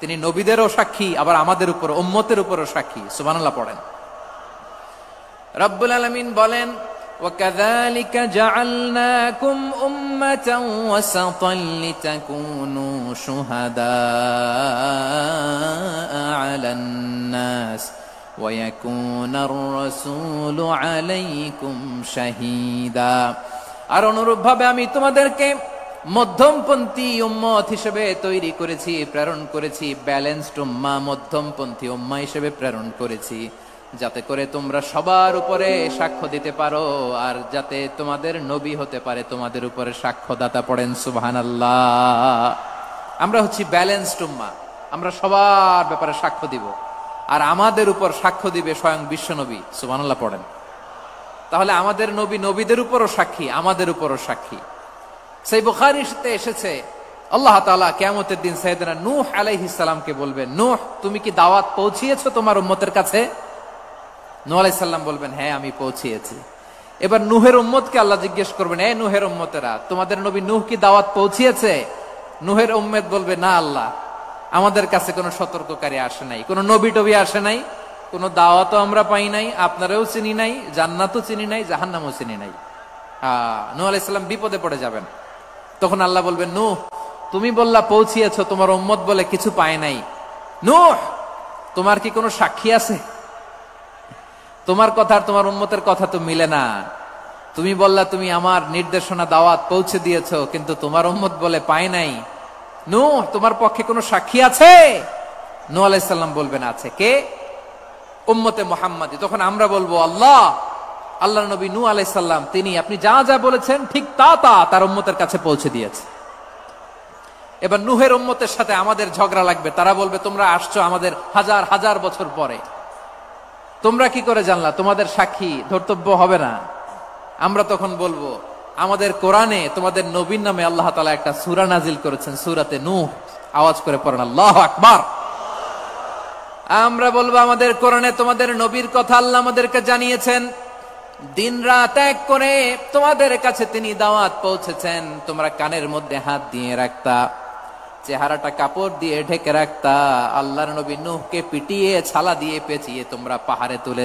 তিনি নবীদেরও সাক্ষী, আবার আমাদের উপর উম্মতের উপরও সাক্ষী। সুবহানাল্লাহ পড়েন। রব্বুল আলামিন বলেন, وَكَذَلِكَ جَعَلْنَاكُمْ أُمَّةً وَسَطًا لِتَكُونُوا شُهَدَاءَ عَلَى النَّاسِ وَيَكُونَ الرَّسُولُ عَلَيْكُمْ شَهِيدًا। আর অনুরূপভাবে আমি তোমাদেরকে মধ্যমপন্থী উম্মত হিসেবে তৈরি করেছি, প্রেরণ করেছি। ব্যালেন্সড উম্মাহ, মধ্যমপন্থী উম্মাহ হিসেবে প্রেরণ করেছি, যাতে করে তোমরা সবার উপরে সাক্ষ্য দিতে পারো, আর যাতে তোমাদের নবী হতে পারে তোমাদের উপরে সাক্ষ্যদাতা। পড়েন সুবহানাল্লাহ। আমরা হচ্ছি ব্যালেন্সড উম্মাহ, আমরা সবার ব্যাপারে সাক্ষ্য দিব, আর আমাদের উপর সাক্ষ্য দিবে স্বয়ং বিশ্বনবী। সুবহানাল্লাহ পড়েন। তাহলে আমাদের নবী নবীদের উপরও সাক্ষী, আমাদের উপরও সাক্ষী। সেই বুখারীতে এসেছে আল্লাহ তাআলা কিয়ামতের দিন সাইয়েদনা নূহ আলাইহিস সালামকে বলবেন, নূহ তুমি কি দাওয়াত পৌঁছিয়েছো তোমার উম্মতের কাছে? নূহ আলাইহিস সালাম বলবেন, হ্যাঁ আমি পৌঁছিয়েছি। এবার নূহের উম্মতকে আল্লাহ জিজ্ঞেস করবেন, এই নূহের উম্মতেরা, তোমাদের নবী নূহ কি দাওয়াত পৌঁছিয়েছে? নূহের উম্মত বলবে, না আল্লাহ, আমাদের কাছে কোনো সতর্ককারী আসে নাই, কোনো নবী টবি আসে নাই, কোনো দাওয়াতও আমরা পাই নাই, আপনারাও চিনি নাই, জান্নাতও চিনি নাই, জাহান্নামও চিনি নাই। নূহ আলাইহিস সালাম বিপদে পড়ে যাবেন। তখন আল্লাহ বলবেন, নূহ তুমি বললা পৌঁছিয়েছো, তোমার উম্মত বলে কিছু পায় নাই। নূহ তোমার কি কোনো সাক্ষী আছে? তোমার কথা আর তোমার উম্মতের কথা তো মিলে না। তুমি বললা তুমি আমার নির্দেশনা দাওয়াত পৌঁছে দিয়েছো, কিন্তু তোমার উম্মত বলে পায় নাই। নূহ তোমার পক্ষে কোনো সাক্ষী আছে? নূহ আলাইহিস সালাম বলবেন, আছে। কে? উম্মতে মুহাম্মাদী। তখন আমরা বলবো, আল্লাহ, আল্লাহর নবী নূহ আলাইহিস সালাম তিনি আপনি যা যা বলেছেন ঠিক তা তার উম্মতের কাছে পৌঁছে দিয়েছে। এবার নূহের উম্মতের সাথে আমাদের ঝগড়া লাগবে। তারা বলবে তোমরা আসছো আমাদের হাজার হাজার বছর পরে, তোমরা কি করে জানলা? তোমাদের সাক্ষী ধর্তব্য হবে না? আমরা তখন বলবো আমাদের কোরআনে তোমাদের নবীর নামে আল্লাহ তাআলা একটা সূরা নাজিল করেছেন, সূরাতে নূহ। আওয়াজ করে পড়েন আল্লাহু আকবার। আমরা বলবো আমাদের কোরআনে তোমাদের নবীর কথা আল্লাহ আমাদেরকে জানিয়েছেন, দিন রাত এক করে তোমাদের কাছে তিনি দাওয়াত পৌঁছেছেন। তোমরা কানের মধ্যে হাত দিয়ে রাখতা, চেহারাটা কাপড় দিয়ে ঢেকে রাখতা, আল্লাহর নবী নূহকে পিটিয়ে ছালা দিয়ে পেঁচিয়ে তোমরা পাহাড়ে তুলে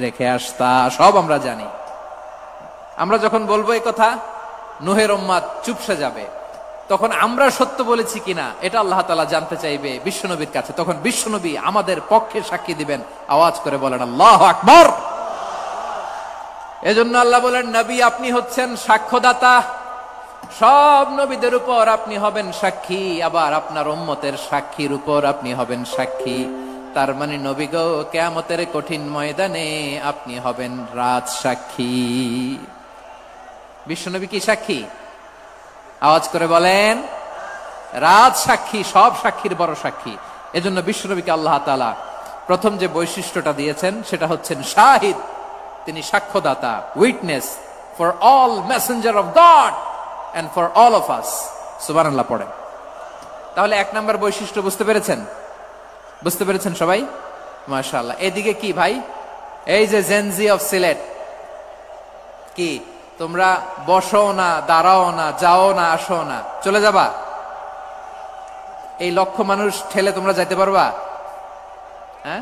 রেখে আসতা। সব আমরা জানি। আমরা যখন বলবো এই কথা, নূহের উম্মত চুপসে যাবে। তখন আমরা সত্য বলেছি কিনা এটা আল্লাহ তাআলা জানতে চাইবে বিশ্বনবীর কাছে। তখন বিশ্বনবী আমাদের পক্ষে সাক্ষী দিবেন। আওয়াজ করে বলেন আল্লাহু আকবার। এজন্য আল্লাহ বলেন, নবী আপনি হচ্ছেন সাক্ষ্যদাতা, সব নবীদের উপর আপনি হবেন সাক্ষী, আবার আপনার উম্মতের সাক্ষীর উপর আপনি হবেন সাক্ষী। তার মানে নবী গো, কিয়ামতের কঠিন ময়দানে আপনি হবেন রাজ সাক্ষী। বিশ্বনবী কি সাক্ষী? আওয়াজ করে বলেন, রাজ সাক্ষী, সব সাক্ষীর বড় সাক্ষী। এজন্য বিশ্বনবীকে আল্লাহ তাআলা প্রথম যে বৈশিষ্ট্যটা দিয়েছেন সেটা হচ্ছেন শাহিদ। তিনি সাক্ষ্যদাতা, witness for all messenger of God and for all of us. সুবহানাল্লাহ পড়েন। তাহলে এক নাম্বার বৈশিষ্ট্য বুঝতে পেরেছেন? বুঝতে পেরেছেন সবাই? মাশাআল্লাহ। এদিকে কি ভাই, এই যে জেনজি অফ সিলেট, কি তোমরা বসো না, দাঁড়াও না, যাও না, আসো না, চলে যাবা? এই লক্ষ মানুষ ঠেলে তোমরা যাইতে পারবা? হ্যাঁ,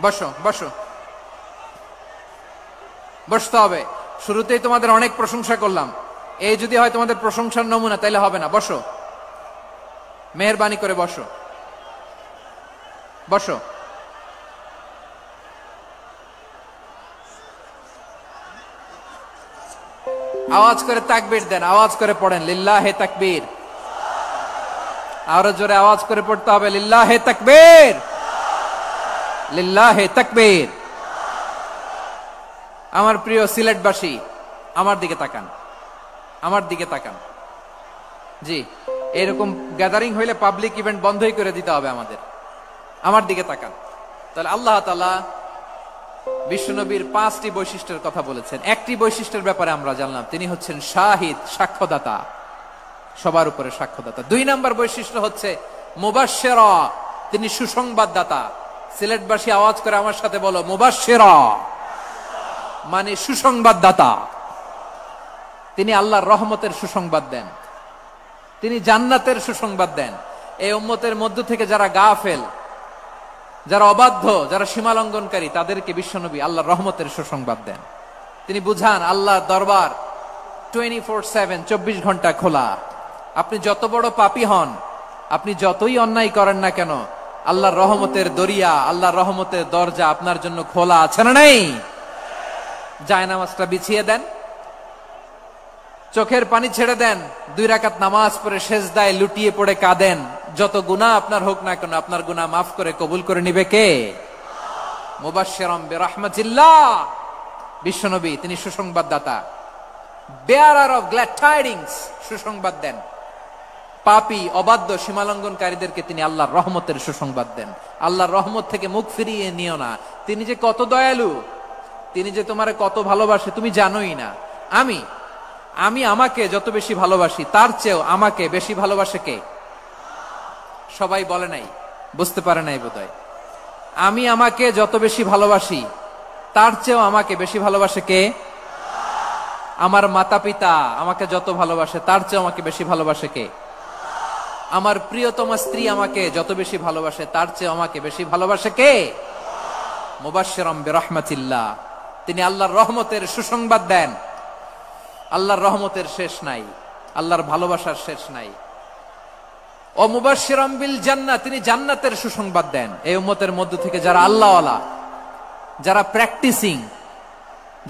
বসো বসো, বসতে হবে। শুরুতেই তোমাদের অনেক প্রশংসা করলাম, এই যদি হয় তোমাদের প্রশংসার নমুনা তাইলে হবে না। বসো, মেহেরবানি করে বসো, বসো। আওয়াজ করে তাকবীর দেন, আওয়াজ করে পড়েন লিল্লাহে তাকবীর। আরো জোরে আওয়াজ করে পড়তে হবে লিল্লাহে তাকবীর, লিল্লাহে তাকবীর। আমার প্রিয় সিলেটবাসী, আমার দিকে তাকান, আমার দিকে তাকান। জি, এরকম গ্যাদারিং হইলে পাবলিক ইভেন্ট বন্ধই করে দিতে হবে আমাদের। আমার দিকে তাকান। তাহলে আল্লাহ তাআলা বিশ্বনবীর 5টি বৈশিষ্ট্যের কথা বলেছেন। একটি বৈশিষ্ট্যের ব্যাপারে আমরা জানলাম, তিনি হচ্ছেন শাহিদ, সাক্ষ্যদাতা, সবার উপরে সাক্ষ্যদাতা। 2 নাম্বার বৈশিষ্ট্য হচ্ছে মুবাশশিরা, তিনি সুসংবাদদাতা। সিলেটবাসী আওয়াজ করে আমার সাথে বলো, মুবাশশিরা মানে সুসংবাদদাতা। তিনি আল্লাহর রহমতের সুসংবাদ দেন, তিনি জান্নাতের সুসংবাদ দেন। এই উম্মতের মধ্য থেকে যারা গাফেল, যারা অবাধ্য, যারা সীমালঙ্ঘনকারী, তাদেরকে বিশ্বনবী আল্লাহর রহমতের সুসংবাদ দেন। তিনি বুঝান আল্লাহর দরবার 24/7, 24 ঘন্টা খোলা। আপনি যত বড় পাপী হন, আপনি যতই অন্যায় করেন না কেন, আল্লাহর রহমতের দরিয়া, আল্লাহর রহমতের দরজা আপনার জন্য খোলা আছে না নেই? জায়নামাজটা বিছিয়ে দেন, চোখের পানি ছেড়ে দেন, 2 রাকাত নামাজ পড়ে সেজদায় লুটিয়ে পড়ে কাঁদেন। যত গুনাহ আপনার হোক না কেন, আপনার গুনাহ মাফ করে কবুল করে নিবে কে? মুবাশশিরাম বিরহমাতিল্লাহ। বিশ্বনবী তিনি সুসংবাদদাতা, বেয়ারার অফ গ্ল্যাড টাইডিংস, সুসংবাদ দেন। পাপী, অবাধ্য, সীমালঙ্ঘনকারীদেরকে তিনি আল্লাহর রহমতের সুসংবাদ দেন। আল্লাহর রহমত থেকে মুখ ফিরিয়ে নিও না। তিনি যে কত দয়ালু, তিনি যে তোমারে কত ভালোবাসে তুমি জানোই না। আমি আমাকে যত বেশি ভালোবাসি, তার চেয়েও আমাকে বেশি ভালোবাসে কে? সবাই বলে নাই, বুঝতে পারে নাই বোধহয়। আমি আমাকে যত বেশি ভালোবাসি, তার চেয়েও আমাকে বেশি ভালোবাসে কে? আমার মাতা পিতা আমাকে যত ভালোবাসে, তার চেয়েও আমাকে বেশি ভালোবাসে কে? আমার প্রিয়তম স্ত্রী আমাকে যত বেশি ভালোবাসে, তার চেয়েও আমাকে বেশি ভালোবাসে কে? মুবাশশিরাম বিরহমাতিল্লাহ। তিনি আল্লাহর রহমতের সুসংবাদ দেন। আল্লাহর রহমতের শেষ নাই, আল্লাহর ভালোবাসার শেষ নাই। ও মুবাশশিরাম বিল জান্নাহ, তিনি জান্নাতের সুসংবাদ দেন। এই উম্মতের মধ্য থেকে যারা আল্লাহওয়ালা, যারা প্র্যাকটিসিং,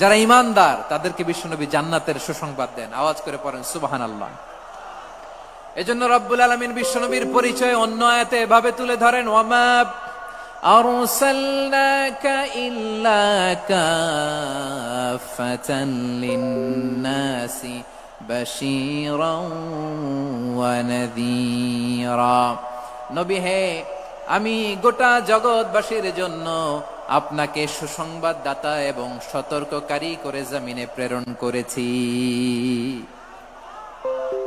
যারা ইমানদার, তাদেরকে বিশ্বনবী জান্নাতের সুসংবাদ দেন। আওয়াজ করে পড়েন সুবহানাল্লাহ। এজন্য রব্বুল আলামিন বিশ্বনবীর পরিচয় অন্য আয়াতে এভাবে তুলে ধরেন, ওয়ামা আরসালনাকা ইল্লা কাফাতান লিন-নাসি বাশীরাও ওয়া নাযীরা। নবী হে, আমি গোটা জগৎবাসীর জন্য আপনাকে সুসংবাদদাতা এবং সতর্ককারী করে জমিনে প্রেরণ করেছি।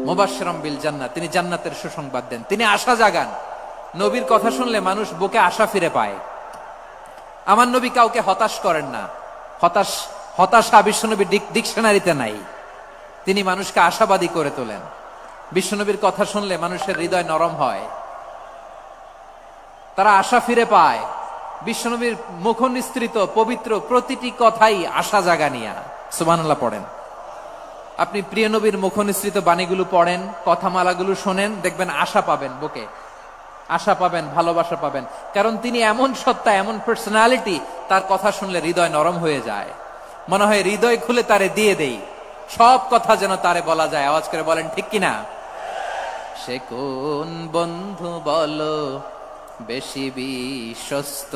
মুবাশশিরাম বিল জান্নাহ, তিনি জান্নাতের সুসংবাদ দেন, তিনি আশা জাগান। নবীর কথা শুনলে মানুষ বুকে আশা ফিরে পায়। আমার নবী কাউকে হতাশ করেন না। হতাশা বিশ্বনবীর ডিকশনারিতে নাই। তিনি মানুষকে আশাবাদী করে তোলেন। বিশ্বনবীর কথা শুনলে মানুষের হৃদয় নরম হয়, তারা আশা ফিরে পায়। বিশ্বনবীর মুখ নিঃসৃত পবিত্র প্রতিটি কথাই আশা জাগানিয়া। সুবহানাল্লাহ পড়েন। আপনি প্রিয় নবীর মুখ নিঃসৃত বাণীগুলো পড়েন, কথামালাগুলো শোনেন, দেখবেন আশা পাবেন, বুকে আশা পাবেন, ভালোবাসা পাবেন। কারণ তিনি এমন সত্তা, এমন পার্সোনালিটি, তার কথা শুনলে হৃদয় নরম হয়ে যায়। মনে হয় হৃদয় খুলে তারে দিয়ে দেই, সব কথা যেন তারে বলা যায়। আওয়াজ করে বলেন ঠিক কিনা? সে কোন বন্ধু বলো বেশি বিশ্বস্ত,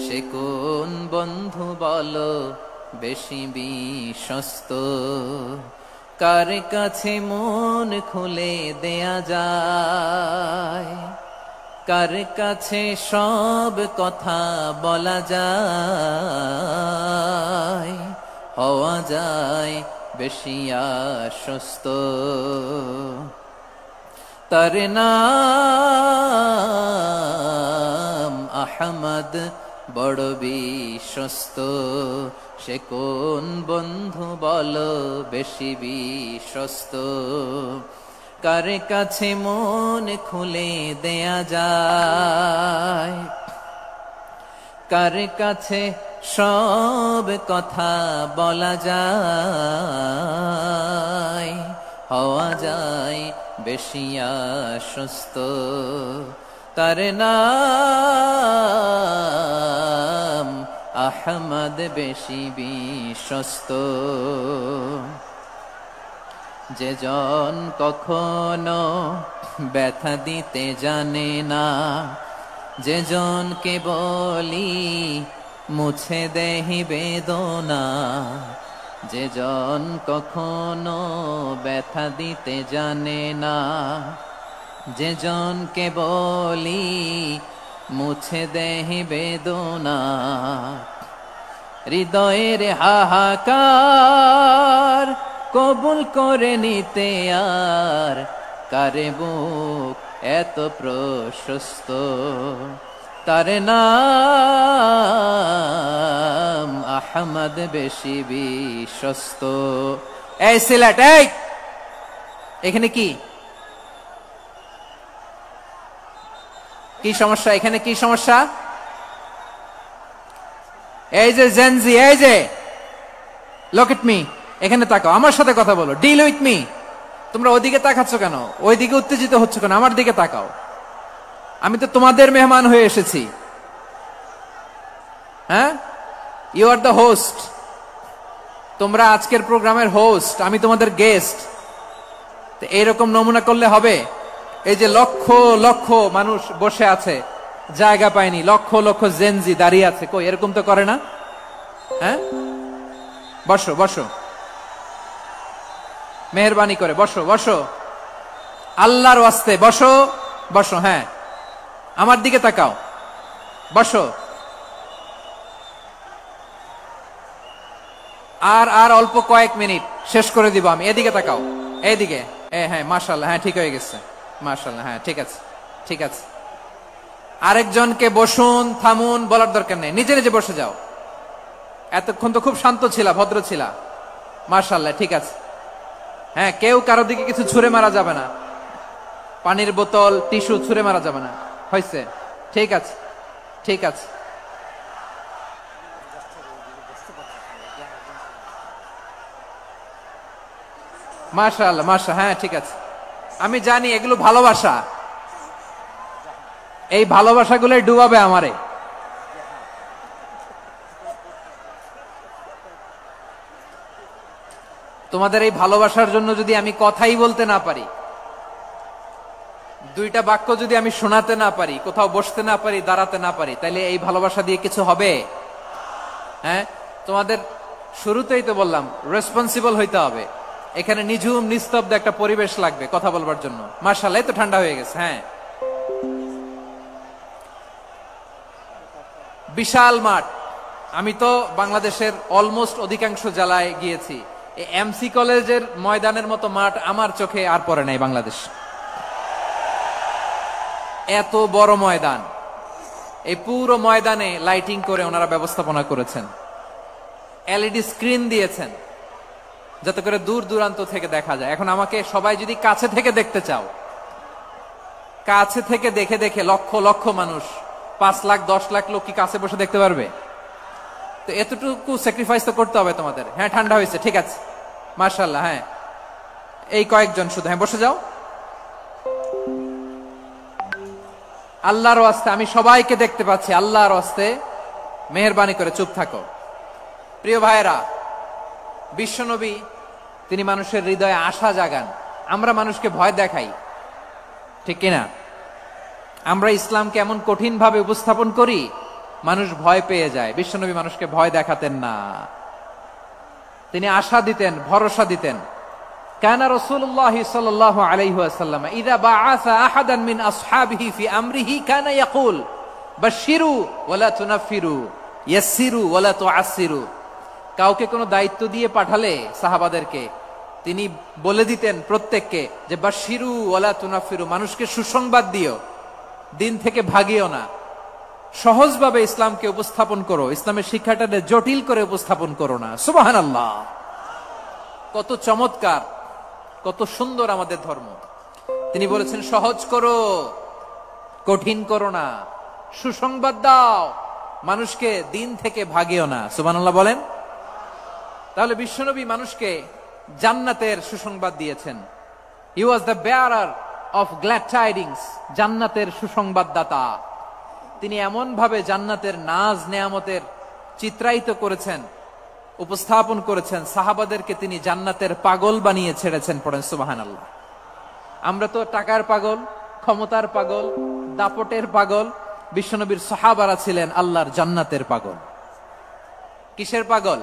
সে কোন বন্ধু বলো বেশি বিশ্বস্ত, কার কাছে মন খুলে দেয়া যায়, কার কাছে সব কথা বলা যায়, হওয়া যায় বেশি আশ্বস্ত। তার নাম আহমদ, বড় বিশ্বস্ত। সে কোন বন্ধু বলো বেশি বিশ্বস্ত, কার কাছে মন খুলে দেয়া যায়, কার কাছে সব কথা বলা যায়, হওয়া যায় বেশি আশ্বস্ত। তার নাম আহমদ, বেশি বিশ্বস্ত। যে জন কখনো ব্যথা দিতে জানে না, যে জনকে বলি মুছে দেহি বেদনা, যে জন কখনো ব্যথা দিতে জানে না, যে জনকে বলি মুছে দেহি বেদনা, হৃদয়ের হাহাকার কবুল করে নিতে আর কারে বুক এত প্রশস্ত। তার নাম আহমদ, বেশি বিশ্বস্ত। এই সিলেট, এই এখানে কি কি সমস্যা? এখানে কি সমস্যা? এই যে জেনজি, এই যে লুক এট মি, এখানে তাকাও, আমার সাথে কথা বলো, ডিল উইথ মি। তোমরা ওইদিকে তাকাচ্ছ কেন? ওইদিকে উত্তেজিত হচ্ছ কেন? আমার দিকে তাকাও। আমি তো তোমাদের মেহমান হয়ে এসেছি। হ্যাঁ, ইউ আর দ্য হোস্ট। তোমরা আজকের প্রোগ্রামের হোস্ট, আমি তোমাদের গেস্ট। এইরকম নমুনা করলে হবে? এই যে লক্ষ লক্ষ মানুষ বসে আছে, জায়গা পায়নি, লক্ষ লক্ষ জেনজি দাঁড়িয়ে আছে, কই এরকম তো করে না? হ্যাঁ, বসো বসো, মেহরবানি করে বসো বসো, আল্লাহর ওয়াস্তে বসো বসো। হ্যাঁ, আমার দিকে তাকাও, বসো। আর অল্প কয়েক মিনিট, শেষ করে দিব আমি। এদিকে তাকাও, এইদিকে। হ্যাঁ, মাশাআল্লাহ, হ্যাঁ ঠিক হয়ে গেছে, মাশাআল্লাহ, হ্যাঁ ঠিক আছে, ঠিক আছে। আরেকজনকে বসুন, থামুন বলার দরকার নেই, নিজে নিজে বসে যাও। এতক্ষণ তো খুব শান্ত ছিলা, ভদ্র ছিলা, মাশাআল্লাহ, ঠিক আছে। হ্যাঁ, কেউ কারো দিকে কিছু ছুঁড়ে মারা যাবে না, পানির বোতল, টিস্যু ছুঁড়ে মারা যাবে না। হয়েছে, ঠিক আছে, ঠিক আছে। মাশাআল্লাহ, মাশাআল্লাহ, হ্যাঁ ঠিক আছে। আমি জানি এগুলো ভালোবাসা, এই ভালোবাসাগুলোই ডুবাবে আমারে। তোমাদের এই ভালোবাসার জন্য যদি আমি কথাই বলতে না পারি, দুইটা বাক্য যদি আমি শোনাতে না পারি, কোথাও বসতে না পারি, দাঁড়াতে না পারি, তাহলে এই ভালোবাসা দিয়ে কিছু হবে? হ্যাঁ, তোমাদের শুরুতেই তো বললাম রেসপন্সিবল হইতে হবে। এখানে নিঝুম নিস্তব্ধ একটা পরিবেশ লাগবে কথা বলবার জন্য। মাশাআল্লাহ, তো ঠান্ডা হয়ে গেছে। হ্যাঁ, বিশাল মাঠ। আমি তো বাংলাদেশের অলমোস্ট অধিকাংশ জেলায় গিয়েছি, এই এমসি কলেজের ময়দানের মতো মাঠ আমার চোখে আর পড়ে নাই বাংলাদেশ। এত বড় ময়দান, এই পুরো ময়দানে লাইটিং করে ওনারা ব্যবস্থাপনা করেছেন, এলইডি স্ক্রিন দিয়েছেন যাতে করে দূর দূরান্ত থেকে দেখা যায়। এখন আমাকে সবাই যদি কাছে থেকে দেখতে চাও, কাছে থেকে দেখে দেখে লক্ষ লক্ষ মানুষ, 5 লাখ 10 লাখ লোক কি কাছে বসে দেখতে পারবে? তো এতটুকু স্যাক্রিফাইস তো করতে হবে তোমাদের। হ্যাঁ, ঠান্ডা হয়েছে, ঠিক আছে, মাশাআল্লাহ। হ্যাঁ, এই কয়েকজন শুধু, হ্যাঁ বসে যাও। আল্লাহর ওয়াস্তে আমি সবাইকে দেখতে পাচ্ছি, আল্লাহর ওয়াস্তে মেহেরবানি করে চুপ থাকো। প্রিয় ভাইরা, বিশ্বনবী তিনি মানুষের হৃদয়ে আশা জাগান। আমরা মানুষকে ভয় দেখাই, ঠিক কিনা? আমরা ইসলামকে এমন কঠিন ভাবে উপস্থাপন করি, মানুষ ভয় পেয়ে যায়। বিশ্বনবী মানুষকে ভয় দেখাতেন না, তিনি আশা দিতেন, ভরসা দিতেন। কানা রাসূলুল্লাহ সাল্লাল্লাহু আলাইহি ওয়াসাল্লাম ইযা বাআসা আহাদান মিন আসহাবিহি ফি আমরিহি কানা ইয়াকুল বাশশিরু ওয়ালা তুনাফিরু ইয়াসসিরু ওয়ালা তুআসসিরু। কাউকে কোনো দায়িত্ব দিয়ে পাঠালে সাহাবাদেরকে তিনি বলে দিতেন প্রত্যেককে যে বাশশিরু ওয়ালা তুনাফিরু, মানুষকে সুসংবাদ দিও, দিন থেকে ভাগিও না, সহজভাবে ইসলামকে উপস্থাপন করো, ইসলামের শিক্ষাটাকে জটিল করে উপস্থাপন করো না। সুবহানাল্লাহ, কত চমৎকার, কত সুন্দর আমাদের ধর্ম। তিনি বলেছেন সহজ করো, কঠিন করো না, সুসংবাদ দাও, মানুষকে দিন থেকে ভাগিও না। সুবহানাল্লাহ বলেন। তাহলে বিশ্বনবী মানুষকে জান্নাতের সুসংবাদ দিয়েছেন। He was the bearer of glad tidings, জান্নাতের সুসংবাদদাতা। তিনি এমন ভাবে জান্নাতের নাজ নেয়ামতের চিত্রায়িত করেছেন, উপস্থাপন করেছেন, সাহাবাদেরকে তিনি জান্নাতের পাগল বানিয়ে ছেড়েছেন। পড়েন সুবহানাল্লাহ। আমরা তো টাকার পাগল, ক্ষমতার পাগল, দাপটের পাগল। বিশ্বনবীর সাহাবারা ছিলেন আল্লাহর জান্নাতের পাগল। কিসের পাগল?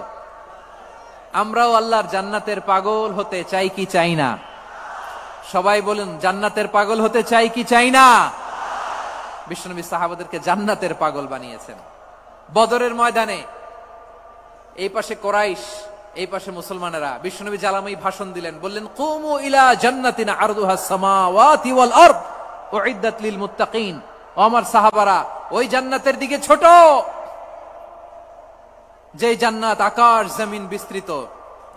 আমরাও আল্লাহর জান্নাতের পাগল হতে চাই কি চাই না? সবাই বলুন, জান্নাতের পাগল হতে চাই কি চাই না? বিশ্বনবী সাহাবাদেরকে জান্নাতের পাগল বানিয়েছেন। বদরের ময়দানে এই পাশে কোরাইশ, এই পাশে মুসলমানেরা। বিশ্বনবী জালামাই ভাষণ দিলেন, বললেন কুমু ইলা জান্নাতিন আরদুহাস সামাওয়াতি ওয়াল আরদ উইদ্দাত লিল মুত্তাকিন। ও আমার সাহাবারা, ওই জান্নাতের দিকে ছোট, যে জান্নাত আকাশ জমিন বিস্তৃত।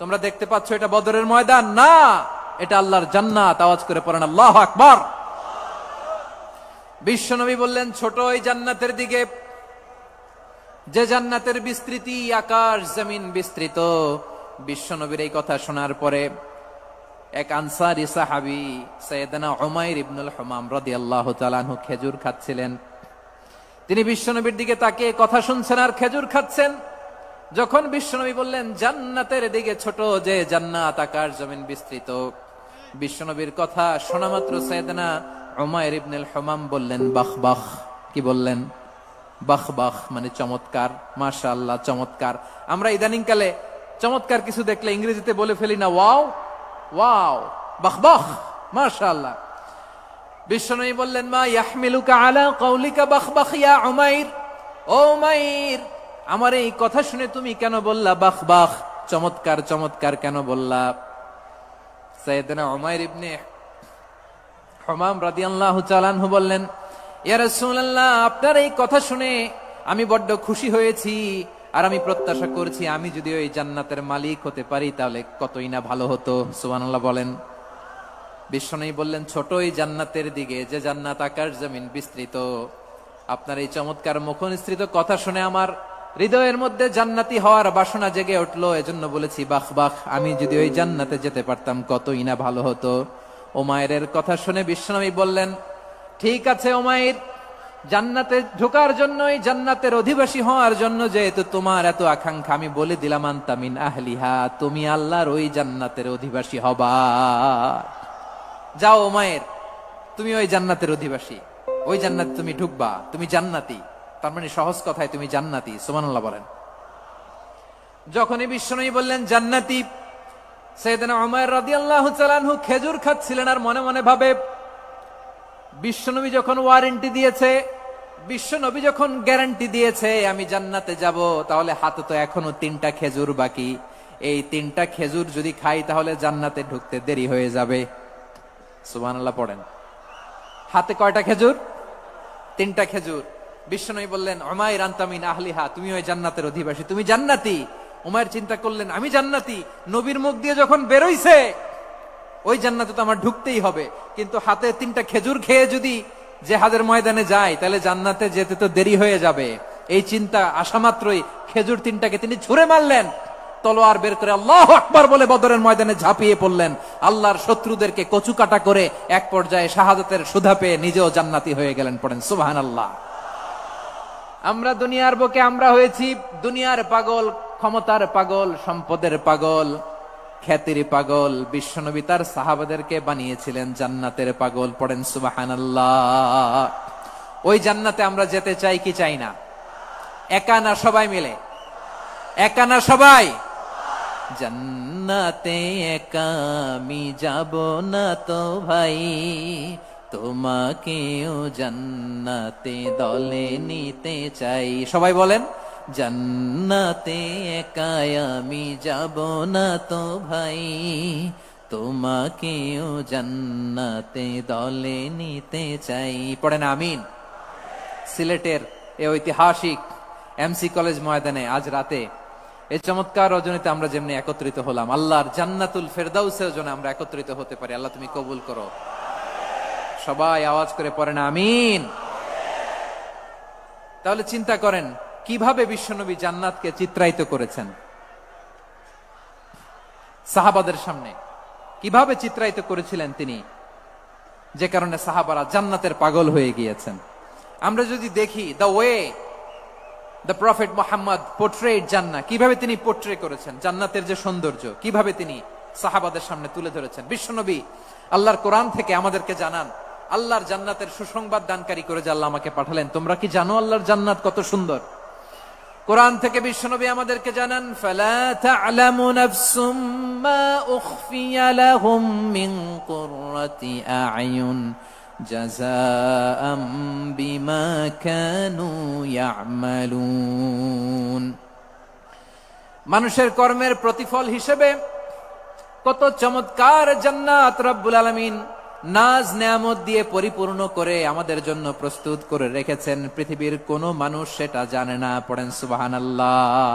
তোমরা দেখতে পাচ্ছ এটা বদরের ময়দান না, এটা আল্লাহর জান্নাত। আওয়াজ করে পড়েন আল্লাহু আকবার। বিশ্বনবী বললেন ছোট ওই জান্নাতের দিকে, যে জান্নাতের বিস্তৃতি আকাশ জমিন বিস্তৃত। বিশ্বনবীর এই কথা শোনার পরে এক আনসারী সাহাবী সাইয়েদনা উমাইর ইবনুল হুমাম রাদিয়াল্লাহু তাআলা আনহু খেজুর খাচ্ছিলেন। তিনি বিশ্বনবীর দিকে তাকিয়ে কথা শুনছেন আর খেজুর খাচ্ছেন। যখন বিশ্বনবী বললেন জান্নাতের দিকে ছোট, যে জান্নাত আকাশ জমিন বিস্তৃত, বিশ্বনবীর কথা শোনা মাত্র সাইয়েদনা উমাইর ইবনুল হুমাম বললেন বাহ বাহ। কি বললেন? বাহ বাহ, মানে চমৎকার, মাশাআল্লাহ চমৎকার। আমরা ইদানিং কালে চমৎকার কিছু দেখলে ইংরেজিতে বলে ফেলি না ওয়াও ওয়াও, বাহ বাহ, মাশাআল্লাহ। বিশ্বনবী বললেন মা ইয়াহমিলুকা আলা কাউলিকা বাহ বাহ ইয়া উমাইর। ও উমাইর, আমার এই কথা শুনে তুমি কেন বললা বাহ বাহ, চমৎকার চমৎকার কেন বললা? সাইয়েদনা উমাইর ইবনে হুমাম রাদিয়াল্লাহু তাআলা আনহু বললেন ইয়া রাসূলুল্লাহ, আপনার এই কথা শুনে আমি বড্ড খুশি হয়েছি, আর আমি প্রত্যাশা করছি আমি যদি ওই জান্নাতের মালিক হতে পারি তাহলে কতই না ভালো হতো। সুবহানাল্লাহ বলেন। বিশ্বনবী বললেন ছোট ওই জান্নাতের দিকে, যে জান্নাত আকাশ জমিন বিস্তৃত। আপনার এই চমৎকার মুখনিসৃত কথা শুনে আমার হৃদয়ের মধ্যে জান্নাতি হওয়ার বাসনা জেগে উঠলো, এজন্য বলেছি বাহ বাহ, আমি যদি ওই জান্নাতে যেতে পারতাম কতই না ভালো হতো। উমাইরের কথা শুনে বিশ্বনবী বললেন ঠিক আছে উমাইর, জান্নাতে ঢোকার জন্যই, জান্নাতের অধিবাসী হওয়ার জন্য যেহেতু তোমার এত আকাঙ্ক্ষা, আমি বলে দিলাম আনতা মিন আহলিহা, তুমি আল্লাহর ওই জান্নাতের অধিবাসী হবা। যাও উমাইর, তুমি ওই জান্নাতের অধিবাসী, ওই জান্নাতে তুমি ঢুকবা, তুমি জান্নাতি। তার মানে সহজ কথায় তুমি জান্নাতি। সুবহানাল্লাহ বলেন। যখনই বিশ্বনবী বললেন জান্নাতি, সাইয়েদনা উমর রাদিয়াল্লাহু তাআলা আনহু খেজুর খাচ্ছিলেন আর মনে মনে ভাবে, বিশ্বনবী যখন ওয়ারেন্টি দিয়েছে, বিশ্বনবী যখন গ্যারান্টি দিয়েছে আমি জান্নাতে যাব, তাহলে হাতে তো এখনো 3টা খেজুর বাকি। এই 3টা খেজুর যদি খাই তাহলে জান্নাতে ঢুকতে দেরি হয়ে যাবে। সুবহানাল্লাহ পড়েন। হাতে কয়টা খেজুর? 3টা খেজুর। বিশ্বনবী বললেন উমাইর আনতা মিন আহলিহা, তুমি ওই জান্নাতের অধিবাসী, তুমি জান্নাতি। উমাইর চিন্তা করলেন আমি জান্নাতি, নবীর মুখ দিয়ে যখন বেরোইছে ওই জান্নাতে তো আমার ঢুকতেই হবে, কিন্তু হাতে 3টা খেজুর খেয়ে যদি জিহাদের ময়দানে যায় তাহলে জান্নাতে যেতে তো দেরি হয়ে যাবে। এই চিন্তা আসা মাত্রই খেজুর 3টাকে তিনি ছুঁড়ে মারলেন, তলোয়ার বের করে আল্লাহু আকবার বলে বদরের ময়দানে ঝাঁপিয়ে পড়লেন। আল্লাহর শত্রুদেরকে কচুকাটা করে এক পর্যায়ে শাহাদাতের সুধা পেয়ে নিজেও জান্নাতি হয়ে গেলেন। পড়েন সুবহানাল্লাহ। আমরা দুনিয়ার বুকে আমরা হয়েছি দুনিয়ার পাগল, ক্ষমতার পাগল, সম্পদের পাগল, খ্যাতির পাগল। বিশ্বনবী তার সাহাবাদেরকে বানিয়েছিলেন জান্নাতের পাগল। পড়েন সুবহানাল্লাহ। ওই জান্নাতে আমরা যেতে চাই কি চাই না? একা না সবাই মিলে? একা না সবাই? জান্নাতে একা আমি যাব না তো ভাই, তোমাকেও জান্নাতে দলে নিতে চাই। সবাই বলেন জান্নাতে একা আমি যাব না তো ভাই, তোমাকেও জান্নাতে দলে নিতে চাই। পড়েন আমিন। সিলেটের এই ঐতিহাসিক এমসি কলেজ ময়দানে আজ রাতে এই চমৎকার রজনীতে আমরা যেমনি একত্রিত হলাম, আল্লাহর জান্নাতুল ফেরদাউসের জন্য আমরা একত্রিত হতে পারি। আল্লাহ তুমি কবুল করো। সবাই আওয়াজ করে পড়েন আমিন। তাহলে চিন্তা করেন কিভাবে বিশ্বনবী জান্নাতকে চিত্রায়িত করেছেন সাহাবাদের সামনে, কিভাবে চিত্রায়িত করেছিলেন তিনি, যে কারণে সাহাবারা জান্নাতের পাগল হয়ে গিয়েছেন। আমরা যদি দেখি the way the prophet Muhammad portrait জান্নাত, কিভাবে তিনি পোর্ট্রে করেছেন জান্নাতের যে সৌন্দর্য, কিভাবে তিনি সাহাবাদের সামনে তুলে ধরেছেন। বিশ্বনবী আল্লাহর কোরআন থেকে আমাদেরকে জানান আল্লাহর জান্নাতের সুসংবাদ দানকারী করে যে আল্লাহ আমাকে পাঠালেন। তোমরা কি জানো আল্লাহর জান্নাত কত সুন্দর? কোরআন থেকে বিশ্বনবী আমাদেরকে জানান ফালা তা'লামু নাফসুম মা উখফিয়া লাহুম মিন কুররাতি আ'য়ুন জাযাআম বিমা কানু ইয়া'মালুন। মানুষের কর্মের প্রতিফল হিসেবে কত চমৎকার জান্নাত রব্বুল আলামিন নাজ নেয়ামত দিয়ে পরিপূর্ণ করে আমাদের জন্য প্রস্তুত করে রেখেছেন। পৃথিবীর কোন মানুষ সেটা জানে না। পড়েন সুবহানাল্লাহ।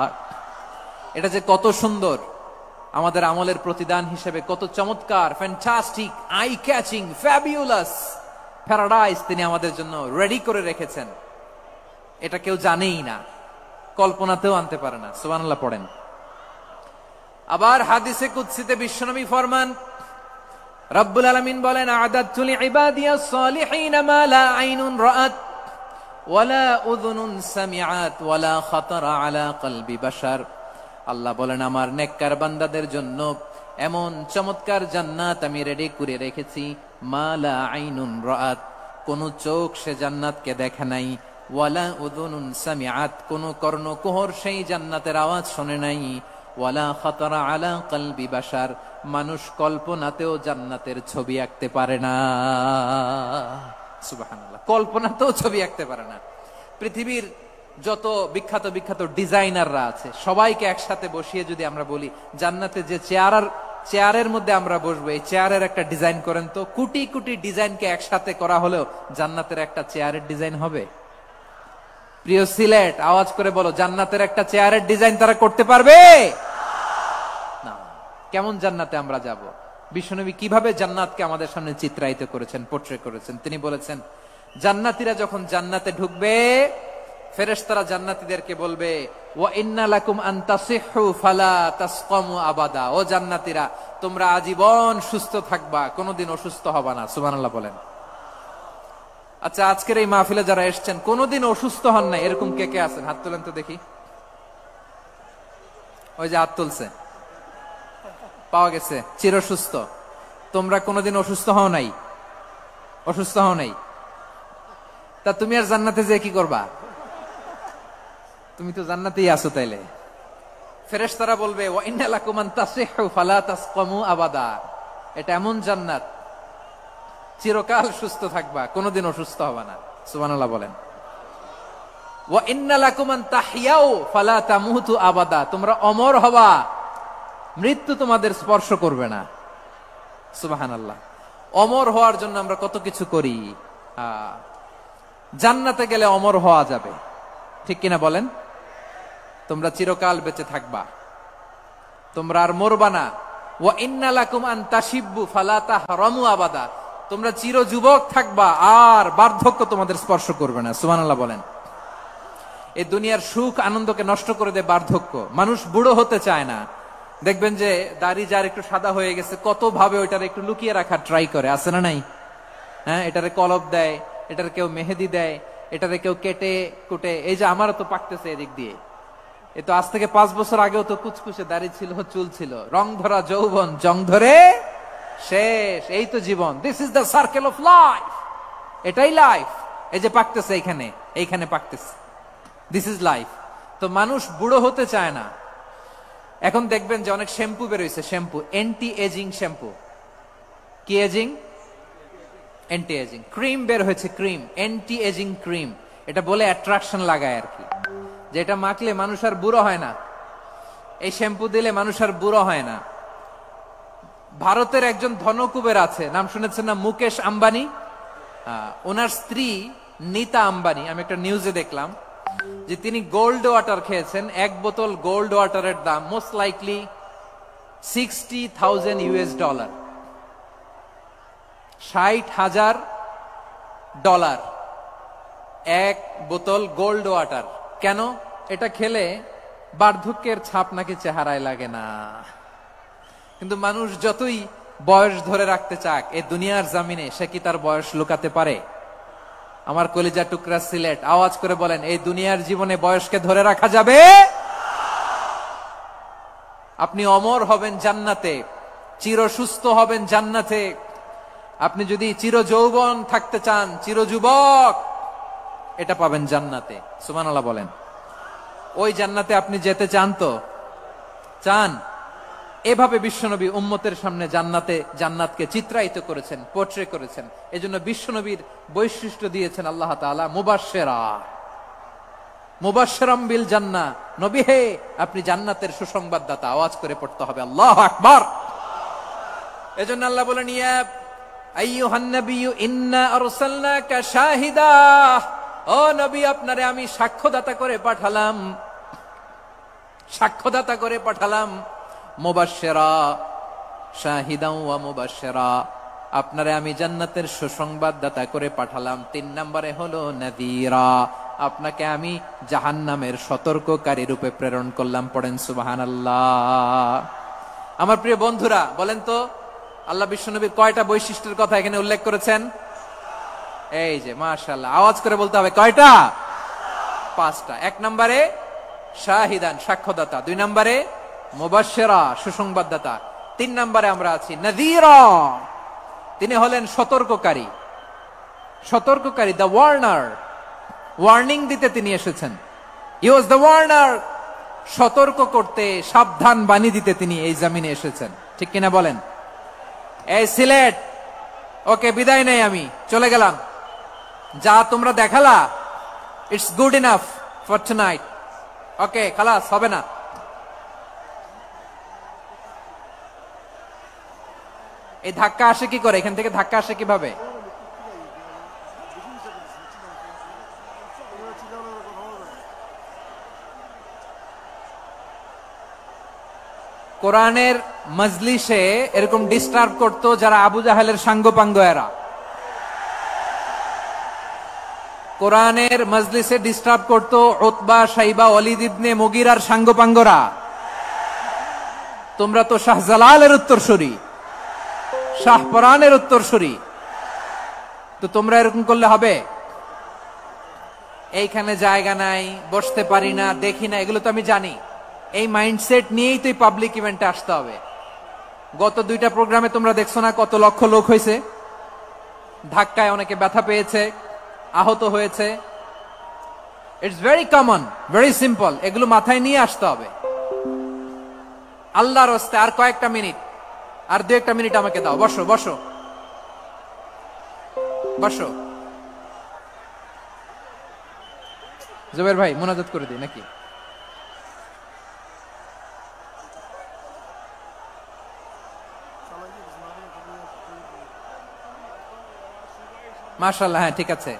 এটা যে কত সুন্দর, আমাদের আমলের প্রতিদান হিসেবে কত চমৎকার, fantastic, eye catching, fabulous paradise তিনি আমাদের জন্য রেডি করে রেখেছেন। এটা কেউ জানেই না, কল্পনাতেও আনতে পারে না। সুবহানাল্লাহ পড়েন। আবার হাদিসে কুদসিতে বিশ্বনবী ফরমান, রব্বুল আলামিন বলেন আ'দাতু লিইবাদিয়াস সালিহিন মা লা আইনুন রাআত ওয়ালা উযুনুন সামিআত ওয়ালা খাতারা আলা কলবি বাশার। আল্লাহ বলেন আমার নেককার বান্দাদের জন্য এমন চমৎকার জান্নাত আমি রেডি করে রেখেছি, মা লা আইনুন রাআত, কোন চোখ সে জান্নাতকে দেখে নাই, ওয়ালা উযুনুন সামিআত, কোন কর্ণকুহর সেই জান্নাতের আওয়াজ শুনে নাই, ওয়ালা খাতারা আলা কলবি বাশার, মানুষ কল্পনাতেও জান্নাতের ছবি আঁকতে পারে না। সুবহানাল্লাহ, কল্পনাতেও ছবি আঁকতে পারে না। পৃথিবীর যত বিখ্যাত বিখ্যাত ডিজাইনাররা আছে সবাইকে একসাথে বসিয়ে যদি আমরা বলি জান্নাতে যে চেয়ারের মধ্যে আমরা বসবো, এই চেয়ারের একটা ডিজাইন করেন তো, কোটি কোটি ডিজাইনকে একসাথে করা হলেও জান্নাতের একটা চেয়ারের ডিজাইন হবে? প্রিয় সিলেট, আওয়াজ করে বলো, জান্নাতের একটা চেয়ারের ডিজাইন তারা করতে পারবে না। কেমন জান্নাতে আমরা যাব? বিশ্বনবী কিভাবে জান্নাতকে আমাদের সামনে চিত্রায়িত করেছেন, পোর্ট্রে করেছেন। তিনি বলেছেন জান্নাতীরা যখন জান্নাতে ঢুকবে ফেরেশতারা জান্নাতীদেরকে বলবে ওয়া ইন্না লাকুম আন তাসিহু ফালা তাসকামু আবাদা, ও জান্নাতীরা তোমরা আজীবন সুস্থ থাকবা, কোনোদিন অসুস্থ হবা না। সুবহানাল্লাহ বলেন। আচ্ছা, আজকের এই মাহফিলে যারা এসেছেন কোনোদিন অসুস্থ হন না এরকম কে কে আছেন? হাত তোলেন তো দেখি। ওই যে হাত তুলছে, পাওয়া গেছে, চিরসুস্থ। তোমরা কোনোদিন অসুস্থ হও নাই? অসুস্থ হও নাই, তা তুমি আর জান্নাতে যে কি করবা? তুমি তো জান্নাতেই আছো তাইলে। ফেরেশতারা বলবে ওয়া ইন্না লাকুম আন তাসিহু ফালা তাসকামু আবাদা, এটা এমন জান্নাত চিরকাল সুস্থ থাকবা, কোনোদিন অসুস্থ হবে না। সুবহানাল্লাহ বলেন। ওয়া ইন্না লাকুম আন তাহইয়াউ ফালা তামুতু আবাদা, তোমরা অমর হবা, মৃত্যু তোমাদের স্পর্শ করবে না। সুবহানাল্লাহ। অমর হওয়ার জন্য আমরা কত কিছু করি। জান্নাতে গেলে অমর হওয়া যাবে, ঠিক কিনা বলেন? তোমরা চিরকাল বেঁচে থাকবা, তোমরা আর মরবা না। ওয়া ইন্না লাকুম আন তাশিব্বু ফালা তাহরামু আবাদা, তোমরা চির যুবক থাকবা, আর বার্ধক্য তোমাদের স্পর্শ করবে না। সুবহানাল্লাহ বলেন। এই দুনিয়ার সুখ আনন্দকে নষ্ট করে দেয় বার্ধক্য। মানুষ বুড়ো হতে চায় না। দেখবেন যে দাড়ি যার একটু সাদা হয়ে গেছে, কত ভাবে ওইটার একটু লুকিয়ে রাখার ট্রাই করে, আছে না নাই? হ্যাঁ, এটারে কলপ দেয়, এটার কেউ মেহেদি দেয়, এটারে কেউ কেটে কুটে। এই যে আমারও তো পাকতেছে এদিক দিয়ে, এ তো আজ থেকে 5 বছর আগেও তো কুচকুচে দাড়ি ছিল, চুল ছিল, রং ধরা যৌবন জং ধরে শেষ। এই তো জীবন। This is the circle of life, এটাই লাইফ। এই যে পাকতেছে এইখানে, এইখানে পাকতেছে, দিস ইজ লাইফ। তো মানুষ বুড়ো হতে চায় না। এখন দেখবেন যে অনেক শ্যাম্পু বেরোইছে, শ্যাম্পু অ্যান্টি এজিং শ্যাম্পু। কি এজিং? Anti ageing. ক্রিম বের হয়েছে, ক্রিম অ্যান্টি এজিং ক্রিম। এটা বলে অ্যাট্রাকশন লাগায় আর কি, যে এটা মাখলে মানুষ আর বুড়ো হয় না, এই শ্যাম্পু দিলে মানুষ আর বুড়ো হয় না। ভারতের একজন ধনকুবের আছে, নাম শুনেছেন না? মুকেশ আম্বানি। ওনার স্ত্রী নীতা আম্বানি, আমি একটা নিউজে দেখলাম যে তিনি গোল্ড ওয়াটার খেয়েছেন। 1 বোতল গোল্ড ওয়াটারের দাম মোস্ট লাইকলি $60,000, $60,000 1 বোতল গোল্ড ওয়াটার। কেন? এটা খেলে বার্ধক্যের ছাপ নাকি চেহারায় লাগে না। কিন্তু মানুষ যতই বয়স ধরে রাখতে চাক এই দুনিয়ার জামিনে, সে কি তার বয়স লুকাতে পারে? আমার কলিজা টুকরা সিলেট, আওয়াজ করে বলেন, এই দুনিয়ার জীবনে বয়সকে ধরে রাখা যাবে? আপনি অমর হবেন জান্নাতে, চির সুস্থ হবেন জান্নাতে। আপনি যদি চির যৌবন থাকতে চান, চির যুবক, এটা পাবেন জান্নাতে। সুবহানাল্লাহ বলেন। ওই জান্নাতে আপনি যেতে চান তো? চান? এভাবে বিশ্বনবী উম্মতের সামনে জান্নাতকে চিত্রায়িত করেছেন, পোর্ট্রে করেছেন। এজন্য বিশ্বনবীর বৈশিষ্ট্য দিয়েছেন আল্লাহ তাআলা মুবাশশিরাম বিল জান্নাহ। নবী হে, আপনি জান্নাতের সুসংবাদদাতা। আওয়াজ করে পড়তে হবে আল্লাহু আকবার। এজন্য আল্লাহ বলেন, ইয়া আইয়ুহান নাবিয়্যু ইন্না আরসালনাকা শাহিদা, ও নবী, আপনারে আমি সাক্ষ্যদাতা করে পাঠালাম, সাক্ষ্যদাতা করে পাঠালাম। মুবাশশিরা শাহিদান ওয়া মুবাশশিরা, আপনারে আমি জান্নাতের সুসংবাদদাতা করে পাঠালাম। 3 নম্বরে হলো নাযীরা, আপনাকে আমি জাহান্নামের সতর্ককারী রূপে প্রেরণ করলাম। পড়েন সুবহানাল্লাহ। আমার প্রিয় বন্ধুরা, বলেন তো আল্লাহ বিশ্বনবীর কয়টা বৈশিষ্ট্যের কথা এখানে উল্লেখ করেছেন? এই যে মাশাআল্লাহ, আওয়াজ করে বলতে হবে, কয়টা? 5টা। 1 নম্বরে শাহিদান, সাক্ষ্যদাতা। 2 নম্বরে মুবাশশিরা, সুসংবাদদাতা। 3 নম্বরে আমরা আছি নাযীরা, তিনি হলেন সতর্ককারী। সতর্ককারী, দ্য ওয়ার্নার, ওয়ার্নিং দিতে তিনি এসেছেন। হি ওয়াজ দ্য ওয়ার্নার, সতর্ক করতে, সাবধান বাণী দিতে তিনি এই জমিনে এসেছেন। ঠিক কিনা বলেন? এই সিলেট, ওকে, বিদায় নেই, আমি চলে গেলাম। যা তোমরা দেখালা, it's good enough for tonight. Okay, খালাস, হবে না। এই ধাক্কা আসে কি করে? এখান থেকে ধাক্কা আসে কিভাবে? কোরআনের মজলিসে এরকম ডিস্টার্ব করতো যারা আবু জাহেলের সাঙ্গপাঙ্গ এরা। কোরআনের মজলিসে ডিস্টার্ব করতো উতবা, শাইবা, ওয়ালিদ ইবনে মুগিরার সাঙ্গপাঙ্গরা। তোমরা তো শাহজালালের উত্তরসূরি, শাহপরানের উত্তরসূরি, তো তোমরা এরকম করলে হবে? এইখানে জায়গা নাই, বসতে পারি না, দেখি না, এগুলো তো আমি জানি। এই মাইন্ডসেট নিয়েই তো পাবলিক ইভেন্টে আসতে হবে। গত 2টা প্রোগ্রামে তোমরা দেখছো না কত লক্ষ লোক হয়েছে? ধাক্কায় অনেকে ব্যথা পেয়েছে, আহত হয়েছে। It's very common, very simple, এগুলো মাথায় নিয়ে আসতে হবে। আল্লাহর হস্তে আর কয়েকটা মিনিট, আর 2-1 মিনিট আমাকে দাও। বসো বসো বসো। জুবের ভাই মোনাজাত করে দিই নাকি? মাশাআল্লাহ, হ্যাঁ ঠিক আছে।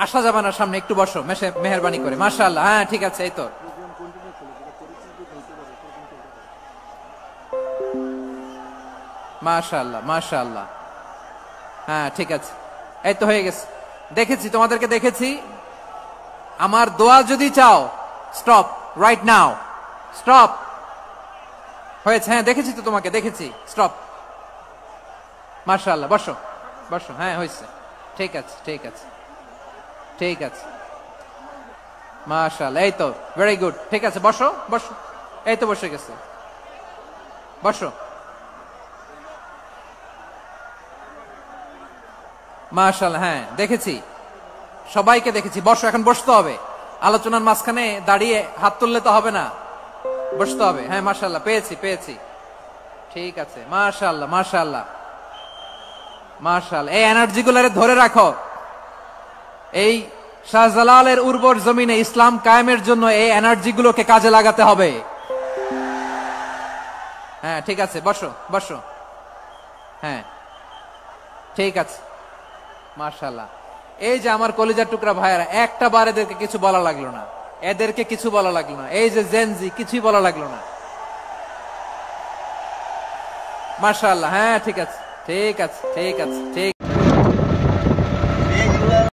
আসা যাবে না সামনে, একটু বসো মেহেরবানি করে। মাশাআল্লাহ, হ্যাঁ ঠিক আছে। এই তো মাশাআল্লাহ মাশাআল্লাহ, হ্যাঁ ঠিক আছে। এই তো হয়ে গেছে, দেখেছি তোমাদেরকে, দেখেছি। আমার দোয়া যদি চাও, স্টপ রাইট নাও, স্টপ। হয়েছে, হ্যাঁ দেখেছি তো তোমাকে, দেখেছি। স্টপ। মাশাআল্লাহ, বসো বসো। হ্যাঁ হয়েছে, ঠিক আছে ঠিক আছে ঠিক আছে। মাশাআল্লাহ, এই তো ভেরি গুড, ঠিক আছে। বসো বসো, এই তো বসে গেছে, বসো। মাশাআল্লাহ, হ্যাঁ দেখেছি, সবাইকে দেখেছি। বসো, এখন বসতে হবে। আলোচনার মাঝখানে দাঁড়িয়ে হাত তুললে তো হবে না, বসতে হবে। হ্যাঁ মাশাআল্লাহ, পেয়েছি পেয়েছি, ঠিক আছে। মাশাআল্লাহ মাশাআল্লাহ মাশাআল্লাহ, এই এনার্জি গুলারে ধরে রাখো। এই শাহজালালের উর্বর জমিনে ইসলাম কায়েমের জন্য এই এনার্জি গুলোকে কাজে লাগাতে হবে। হ্যাঁ ঠিক আছে, বসো বসো। হ্যাঁ ঠিক আছে, মাশাআল্লাহ। এই যে আমার কলিজার টুকরা ভাইয়েরা, একটা বার এদেরকে কিছু বলা লাগলো না, এদেরকে কিছু বলা লাগলো না। এই যে জেনজি, কিছুই বলা লাগলো না। মাশাআল্লাহ, হ্যাঁ ঠিক আছে ঠিক আছে ঠিক আছে ঠিক